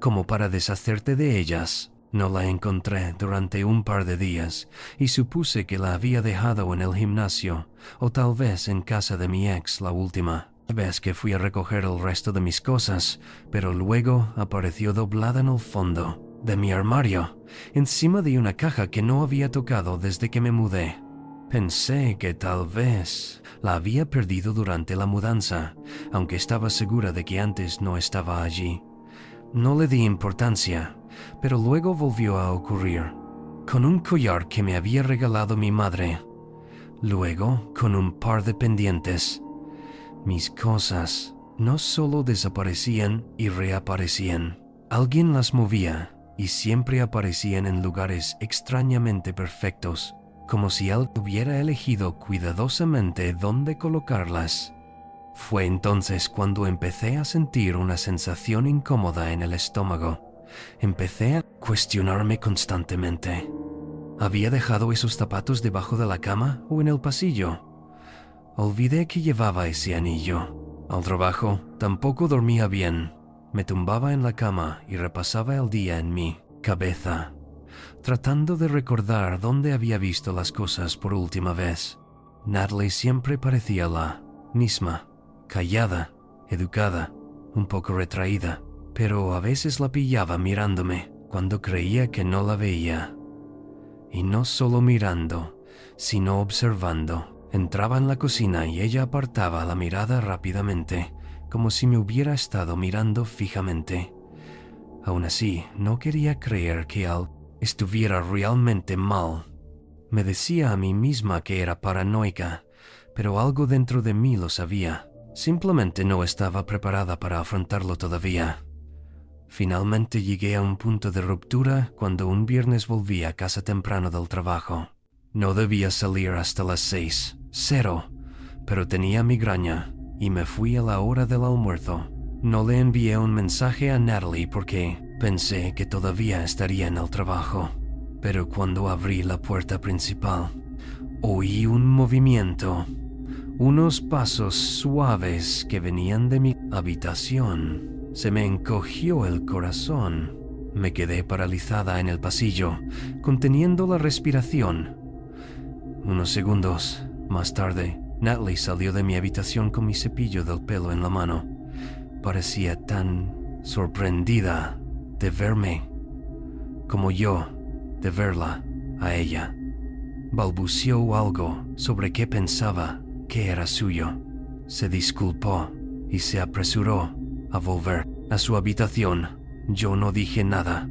como para deshacerte de ellas. No la encontré durante un par de días y supuse que la había dejado en el gimnasio o tal vez en casa de mi ex la última vez que fui a recoger el resto de mis cosas, pero luego apareció doblada en el fondo de mi armario, encima de una caja que no había tocado desde que me mudé. Pensé que tal vez la había perdido durante la mudanza, aunque estaba segura de que antes no estaba allí. No le di importancia, pero luego volvió a ocurrir, con un collar que me había regalado mi madre. Luego, con un par de pendientes. Mis cosas no solo desaparecían y reaparecían. Alguien las movía y siempre aparecían en lugares extrañamente perfectos, como si él hubiera elegido cuidadosamente dónde colocarlas. Fue entonces cuando empecé a sentir una sensación incómoda en el estómago. Empecé a cuestionarme constantemente. ¿Había dejado esos zapatos debajo de la cama o en el pasillo? Olvidé que llevaba ese anillo. Al trabajo tampoco dormía bien. Me tumbaba en la cama y repasaba el día en mi cabeza, tratando de recordar dónde había visto las cosas por última vez. Natalie siempre parecía la misma, callada, educada, un poco retraída, pero a veces la pillaba mirándome cuando creía que no la veía. Y no solo mirando, sino observando. Entraba en la cocina y ella apartaba la mirada rápidamente, como si me hubiera estado mirando fijamente. Aún así, no quería creer que él estuviera realmente mal. Me decía a mí misma que era paranoica, pero algo dentro de mí lo sabía. Simplemente no estaba preparada para afrontarlo todavía. Finalmente llegué a un punto de ruptura cuando un viernes volví a casa temprano del trabajo. No debía salir hasta las 6:00, pero tenía migraña y me fui a la hora del almuerzo. No le envié un mensaje a Natalie porque pensé que todavía estaría en el trabajo, pero cuando abrí la puerta principal, oí un movimiento, unos pasos suaves que venían de mi habitación. Se me encogió el corazón. Me quedé paralizada en el pasillo, conteniendo la respiración. Unos segundos más tarde, Natalie salió de mi habitación con mi cepillo del pelo en la mano. Parecía tan sorprendida de verme como yo de verla a ella. Balbuceó algo sobre qué pensaba que era suyo. Se disculpó y se apresuró a volver a su habitación. Yo no dije nada,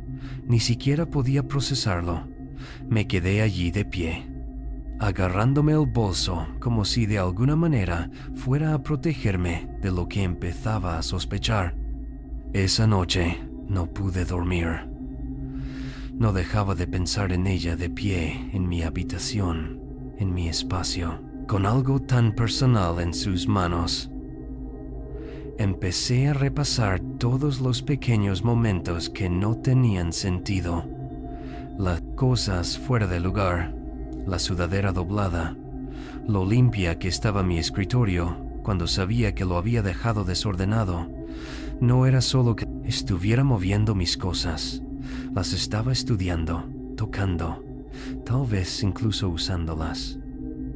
ni siquiera podía procesarlo. Me quedé allí de pie, agarrándome el bolso como si de alguna manera fuera a protegerme de lo que empezaba a sospechar. Esa noche no pude dormir. No dejaba de pensar en ella de pie en mi habitación, en mi espacio, con algo tan personal en sus manos. Empecé a repasar todos los pequeños momentos que no tenían sentido, las cosas fuera de lugar, la sudadera doblada, lo limpia que estaba mi escritorio cuando sabía que lo había dejado desordenado. No era solo que estuviera moviendo mis cosas, las estaba estudiando, tocando, tal vez incluso usándolas.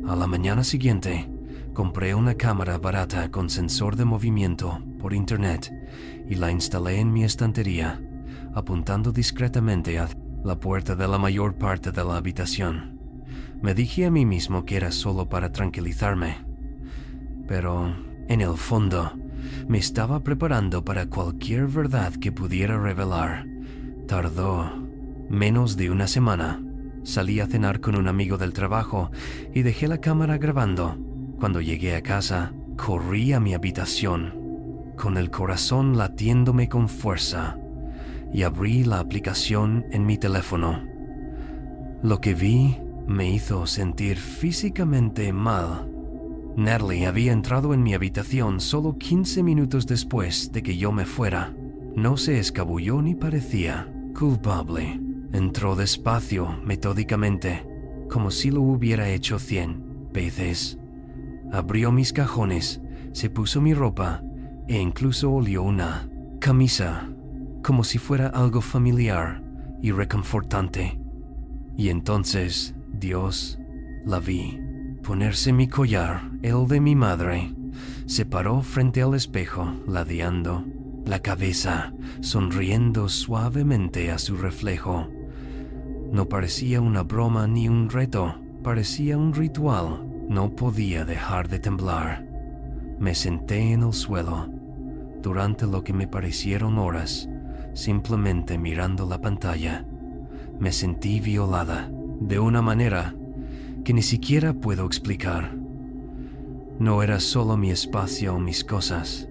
A la mañana siguiente, compré una cámara barata con sensor de movimiento por internet y la instalé en mi estantería, apuntando discretamente a la puerta de la mayor parte de la habitación. Me dije a mí mismo que era solo para tranquilizarme, pero en el fondo me estaba preparando para cualquier verdad que pudiera revelar. Tardó menos de una semana. Salí a cenar con un amigo del trabajo y dejé la cámara grabando. Cuando llegué a casa, corrí a mi habitación, con el corazón latiéndome con fuerza, y abrí la aplicación en mi teléfono. Lo que vi me hizo sentir físicamente mal. Natalie había entrado en mi habitación solo 15 minutos después de que yo me fuera. No se escabulló ni parecía culpable. Entró despacio, metódicamente, como si lo hubiera hecho 100 veces. Abrió mis cajones, se puso mi ropa e incluso olió una camisa, como si fuera algo familiar y reconfortante. Y entonces, Dios, la vi ponerse mi collar, el de mi madre. Se paró frente al espejo, ladeando la cabeza, sonriendo suavemente a su reflejo. No parecía una broma ni un reto, parecía un ritual. No podía dejar de temblar. Me senté en el suelo, durante lo que me parecieron horas, simplemente mirando la pantalla. Me sentí violada, de una manera que ni siquiera puedo explicar. No era solo mi espacio o mis cosas,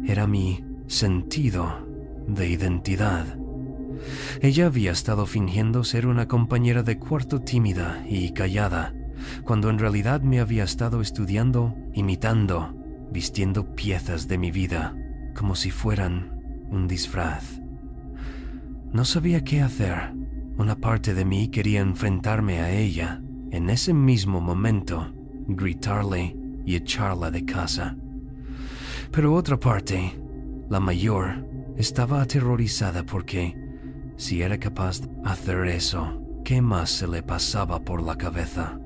era mi sentido de identidad. Ella había estado fingiendo ser una compañera de cuarto tímida y callada, cuando en realidad me había estado estudiando, imitando, vistiendo piezas de mi vida, como si fueran un disfraz. No sabía qué hacer. Una parte de mí quería enfrentarme a ella, en ese mismo momento, gritarle y echarla de casa. Pero otra parte, la mayor, estaba aterrorizada porque, si era capaz de hacer eso, ¿qué más se le pasaba por la cabeza?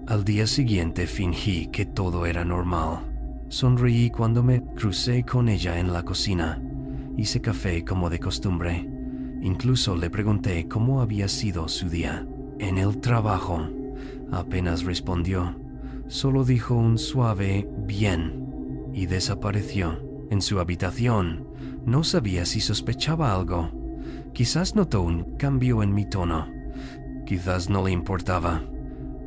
Al día siguiente fingí que todo era normal. Sonreí cuando me crucé con ella en la cocina. Hice café como de costumbre. Incluso le pregunté cómo había sido su día. En el trabajo, apenas respondió. Solo dijo un suave «bien» y desapareció. En su habitación, no sabía si sospechaba algo. Quizás notó un cambio en mi tono. Quizás no le importaba.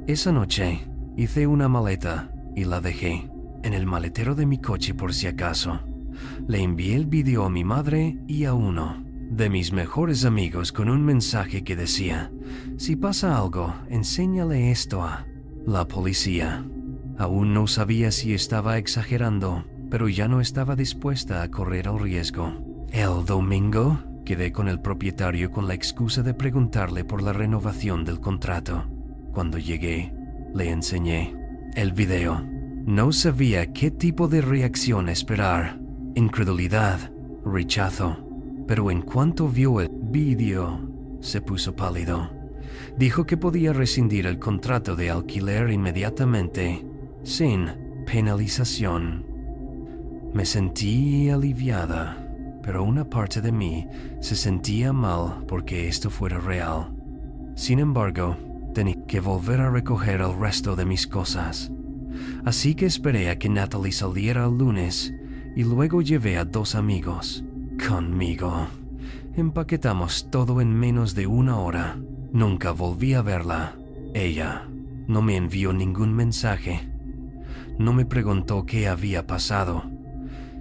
Esa noche hice una maleta y la dejé en el maletero de mi coche por si acaso. Le envié el vídeo a mi madre y a uno de mis mejores amigos con un mensaje que decía: si pasa algo, enséñale esto a la policía. Aún no sabía si estaba exagerando, pero ya no estaba dispuesta a correr el riesgo. El domingo quedé con el propietario con la excusa de preguntarle por la renovación del contrato. Cuando llegué, le enseñé el video. No sabía qué tipo de reacción esperar. Incredulidad, rechazo. Pero en cuanto vio el vídeo, se puso pálido. Dijo que podía rescindir el contrato de alquiler inmediatamente, sin penalización. Me sentí aliviada, pero una parte de mí se sentía mal porque esto fuera real. Sin embargo, tenía que volver a recoger el resto de mis cosas. Así que esperé a que Natalie saliera el lunes y luego llevé a 2 amigos conmigo. Empaquetamos todo en menos de 1 hora. Nunca volví a verla. Ella No me envió ningún mensaje. No me preguntó qué había pasado.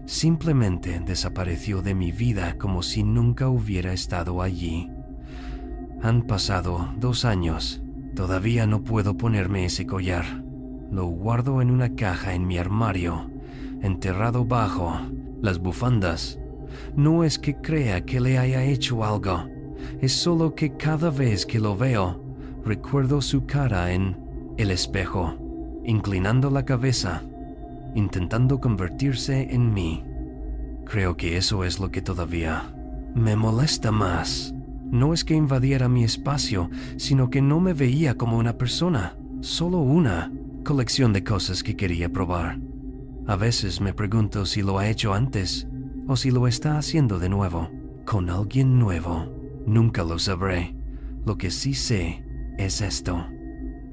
Simplemente desapareció de mi vida como si nunca hubiera estado allí. Han pasado 2 años. Todavía no puedo ponerme ese collar. Lo guardo en una caja en mi armario, enterrado bajo las bufandas. No es que crea que le haya hecho algo. Es solo que cada vez que lo veo, recuerdo su cara en el espejo, inclinando la cabeza, intentando convertirse en mí. Creo que eso es lo que todavía me molesta más. No es que invadiera mi espacio, sino que no me veía como una persona, solo una colección de cosas que quería probar. A veces me pregunto si lo ha hecho antes o si lo está haciendo de nuevo, con alguien nuevo. Nunca lo sabré. Lo que sí sé es esto.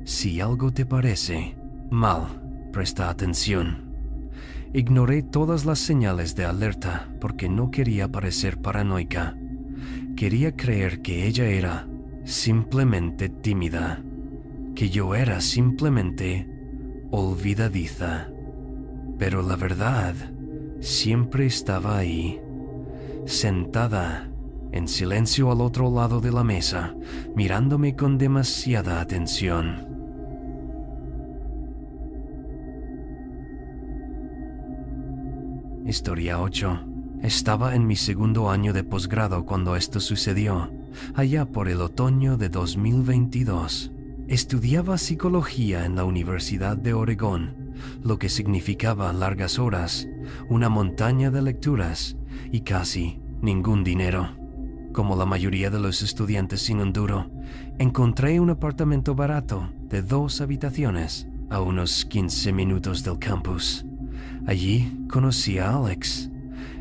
Si algo te parece mal, presta atención. Ignoré todas las señales de alerta porque no quería parecer paranoica. Quería creer que ella era simplemente tímida, que yo era simplemente olvidadiza. Pero la verdad siempre estaba ahí, sentada en silencio al otro lado de la mesa, mirándome con demasiada atención. Historia 8. Estaba en mi segundo año de posgrado cuando esto sucedió, allá por el otoño de 2022. Estudiaba psicología en la Universidad de Oregón, lo que significaba largas horas, una montaña de lecturas y casi ningún dinero. Como la mayoría de los estudiantes sin un duro, encontré un apartamento barato de 2 habitaciones a unos 15 minutos del campus. Allí conocí a Alex.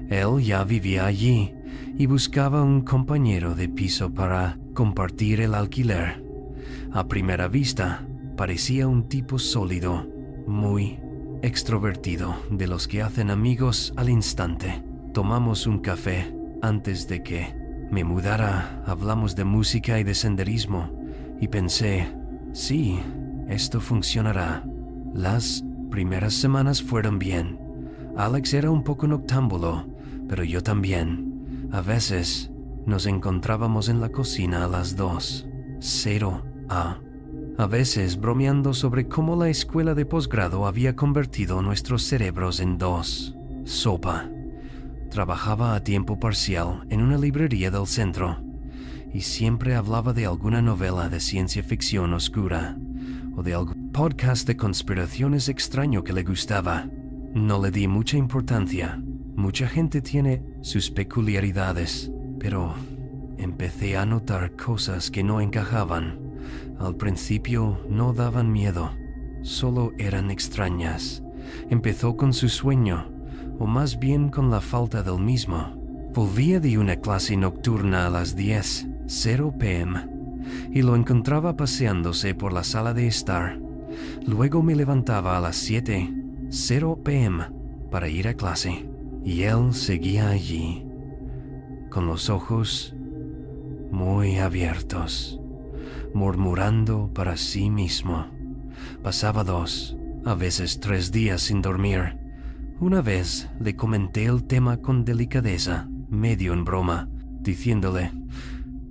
Él ya vivía allí y buscaba un compañero de piso para compartir el alquiler. A primera vista, parecía un tipo sólido, muy extrovertido, de los que hacen amigos al instante. Tomamos un café antes de que me mudara, hablamos de música y de senderismo, y pensé, sí, esto funcionará. Las primeras semanas fueron bien. Alex era un poco noctámbulo, pero yo también. A veces nos encontrábamos en la cocina a las 2, 0 a veces bromeando sobre cómo la escuela de posgrado había convertido nuestros cerebros en 2 sopa. Trabajaba a tiempo parcial en una librería del centro y siempre hablaba de alguna novela de ciencia ficción oscura o de algún podcast de conspiraciones extraño que le gustaba. No le di mucha importancia. Mucha gente tiene sus peculiaridades, pero empecé a notar cosas que no encajaban. Al principio no daban miedo, solo eran extrañas. Empezó con su sueño, o más bien con la falta del mismo. Volvía de una clase nocturna a las 10:00 p.m. y lo encontraba paseándose por la sala de estar. Luego me levantaba a las 7:00 p.m. para ir a clase, y él seguía allí, con los ojos muy abiertos, murmurando para sí mismo. Pasaba 2, a veces 3 días sin dormir. Una vez le comenté el tema con delicadeza, medio en broma, diciéndole,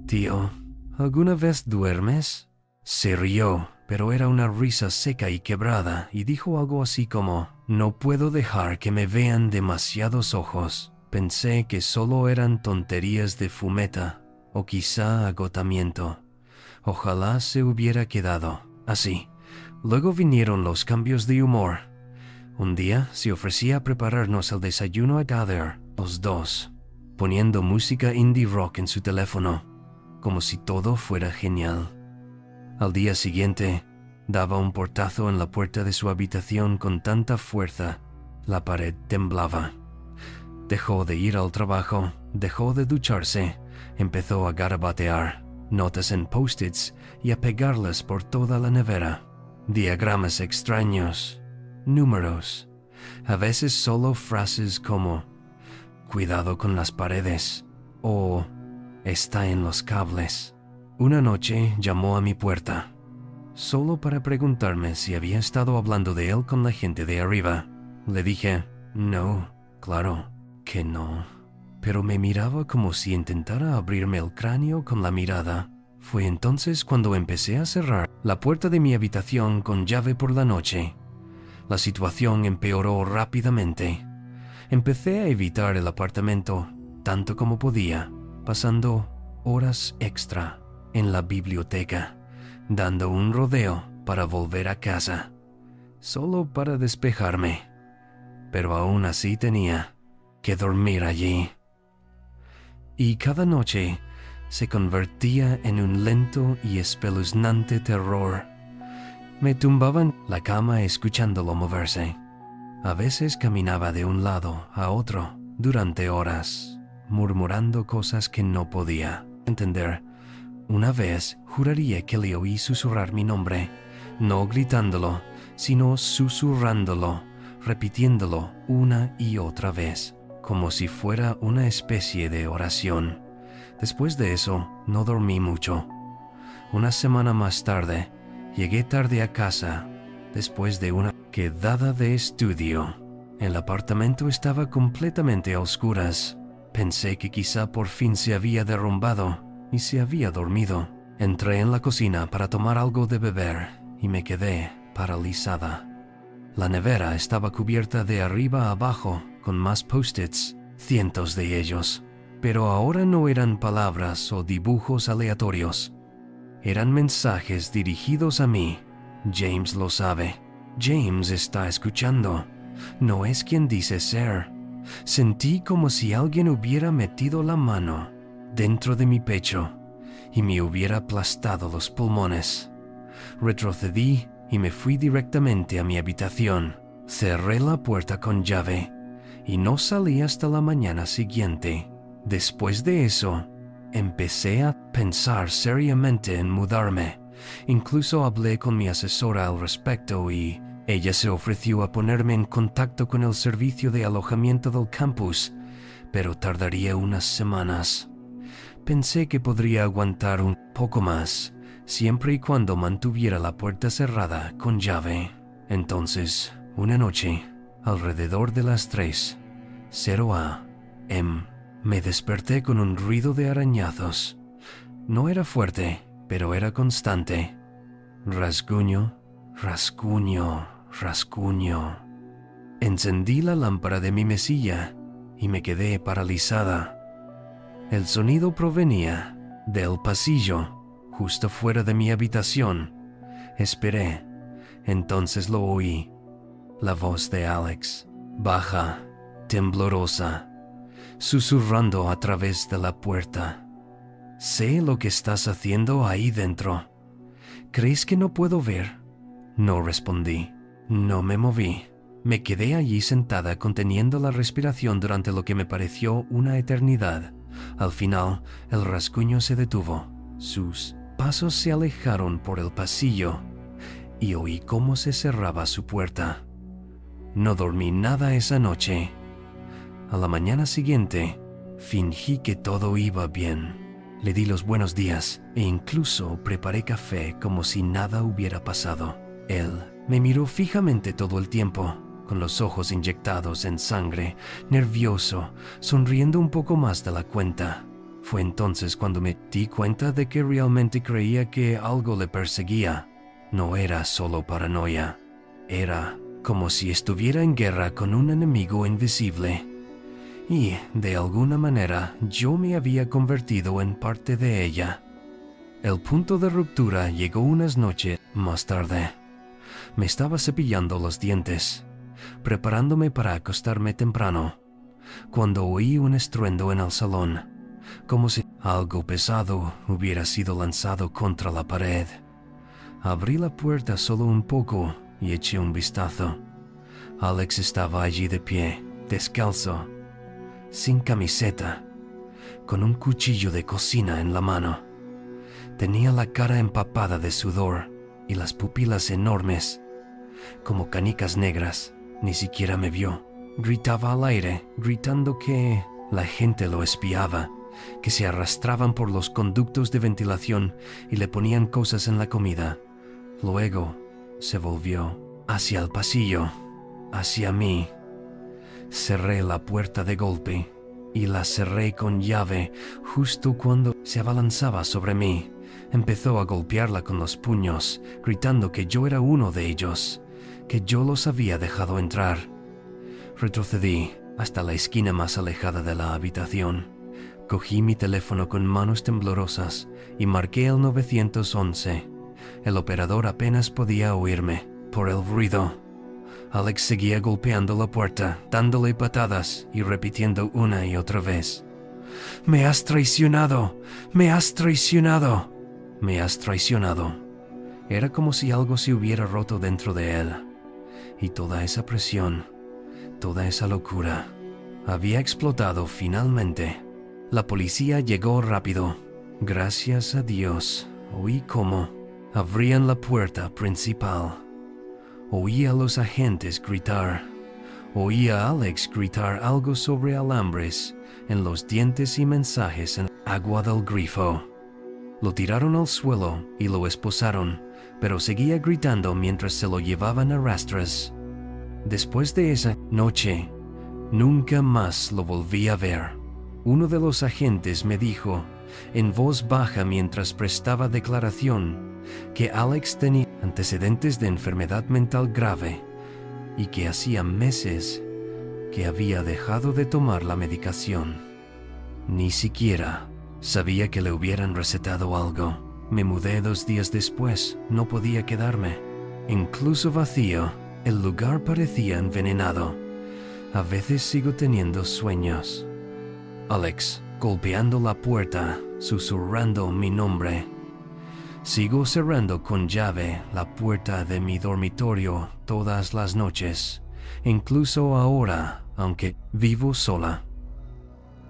«Tío, ¿alguna vez duermes?» Se rió, pero era una risa seca y quebrada, y dijo algo así como, «No puedo dejar que me vean demasiados ojos». Pensé que solo eran tonterías de fumeta, o quizá agotamiento. Ojalá se hubiera quedado así. Luego vinieron los cambios de humor. Un día se ofrecía a prepararnos el desayuno a Gather, los dos, poniendo música indie rock en su teléfono, como si todo fuera genial. Al día siguiente, daba un portazo en la puerta de su habitación con tanta fuerza, la pared temblaba. Dejó de ir al trabajo, dejó de ducharse, empezó a garabatear notas en post-its y a pegarlas por toda la nevera. Diagramas extraños, números, a veces solo frases como «Cuidado con las paredes» o «Está en los cables». Una noche llamó a mi puerta. solo para preguntarme si había estado hablando de él con la gente de arriba. Le dije, no, claro que no. Pero me miraba como si intentara abrirme el cráneo con la mirada. Fue entonces cuando empecé a cerrar la puerta de mi habitación con llave por la noche. La situación empeoró rápidamente. Empecé a evitar el apartamento tanto como podía, pasando horas extra en la biblioteca, dando un rodeo para volver a casa, solo para despejarme. Pero aún así tenía que dormir allí. Y cada noche se convertía en un lento y espeluznante terror. Me tumbaba en la cama escuchándolo moverse. A veces caminaba de un lado a otro durante horas, murmurando cosas que no podía entender. Una vez juraría que le oí susurrar mi nombre, no gritándolo, sino susurrándolo, repitiéndolo una y otra vez, como si fuera una especie de oración. Después de eso, no dormí mucho. Una semana más tarde, llegué tarde a casa, después de una quedada de estudio. El apartamento estaba completamente a oscuras. Pensé que quizá por fin se había derrumbado y se había dormido. Entré en la cocina para tomar algo de beber y me quedé paralizada. La nevera estaba cubierta de arriba a abajo con más post-its, cientos de ellos. Pero ahora no eran palabras o dibujos aleatorios. Eran mensajes dirigidos a mí. James lo sabe. James está escuchando. No es quien dice ser. Sentí como si alguien hubiera metido la mano dentro de mi pecho y me hubiera aplastado los pulmones. Retrocedí y me fui directamente a mi habitación. Cerré la puerta con llave y no salí hasta la mañana siguiente. Después de eso, empecé a pensar seriamente en mudarme. Incluso hablé con mi asesora al respecto y ella se ofreció a ponerme en contacto con el servicio de alojamiento del campus, pero tardaría unas semanas. Pensé que podría aguantar un poco más, siempre y cuando mantuviera la puerta cerrada con llave. Entonces, una noche, alrededor de las 3:00 a.m., me desperté con un ruido de arañazos. No era fuerte, pero era constante. Rasguño, rasguño, rasguño. Encendí la lámpara de mi mesilla y me quedé paralizada. El sonido provenía del pasillo, justo fuera de mi habitación. Esperé. Entonces lo oí. La voz de Alex, baja, temblorosa, susurrando a través de la puerta. Sé lo que estás haciendo ahí dentro. ¿Crees que no puedo ver? No respondí. No me moví. Me quedé allí sentada conteniendo la respiración durante lo que me pareció una eternidad. Al final, el rasguño se detuvo. Sus pasos se alejaron por el pasillo y oí cómo se cerraba su puerta. No dormí nada esa noche. A la mañana siguiente, fingí que todo iba bien. Le di los buenos días e incluso preparé café como si nada hubiera pasado. Él me miró fijamente todo el tiempo, con los ojos inyectados en sangre, nervioso, sonriendo un poco más de la cuenta. Fue entonces cuando me di cuenta de que realmente creía que algo le perseguía. No era solo paranoia. Era como si estuviera en guerra con un enemigo invisible. Y, de alguna manera, yo me había convertido en parte de ella. El punto de ruptura llegó unas noches más tarde. Me estaba cepillando los dientes, preparándome para acostarme temprano, cuando oí un estruendo en el salón, como si algo pesado hubiera sido lanzado contra la pared. Abrí la puerta solo un poco y eché un vistazo. Alex estaba allí de pie, descalzo, sin camiseta, con un cuchillo de cocina en la mano. Tenía la cara empapada de sudor y las pupilas enormes, como canicas negras. Ni siquiera me vio. Gritaba al aire, gritando que la gente lo espiaba, que se arrastraban por los conductos de ventilación y le ponían cosas en la comida. Luego se volvió hacia el pasillo, hacia mí. Cerré la puerta de golpe y la cerré con llave justo cuando se abalanzaba sobre mí. Empezó a golpearla con los puños, gritando que yo era uno de ellos, que yo los había dejado entrar. Retrocedí hasta la esquina más alejada de la habitación. Cogí mi teléfono con manos temblorosas y marqué el 911. El operador apenas podía oírme por el ruido. Alex seguía golpeando la puerta, dándole patadas y repitiendo una y otra vez: «¡Me has traicionado! ¡Me has traicionado! ¡Me has traicionado!». Era como si algo se hubiera roto dentro de él. Y toda esa presión, toda esa locura, había explotado finalmente. La policía llegó rápido. Gracias a Dios, oí cómo abrían la puerta principal. Oí a los agentes gritar. Oí a Alex gritar algo sobre alambres en los dientes y mensajes en agua del grifo. Lo tiraron al suelo y lo esposaron, pero seguía gritando mientras se lo llevaban a rastras. Después de esa noche, nunca más lo volví a ver. Uno de los agentes me dijo, en voz baja mientras prestaba declaración, que Alex tenía antecedentes de enfermedad mental grave y que hacía meses que había dejado de tomar la medicación. Ni siquiera sabía que le hubieran recetado algo. Me mudé 2 días después, no podía quedarme. Incluso vacío, el lugar parecía envenenado. A veces sigo teniendo sueños. Alex, golpeando la puerta, susurrando mi nombre. Sigo cerrando con llave la puerta de mi dormitorio todas las noches, incluso ahora, aunque vivo sola.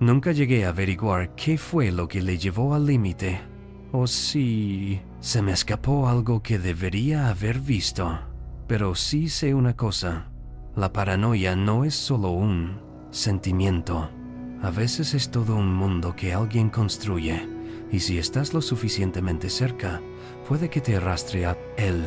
Nunca llegué a averiguar qué fue lo que le llevó al límite, o si se me escapó algo que debería haber visto. Pero sí sé una cosa: la paranoia no es solo un sentimiento. A veces es todo un mundo que alguien construye, y si estás lo suficientemente cerca, puede que te arrastre a él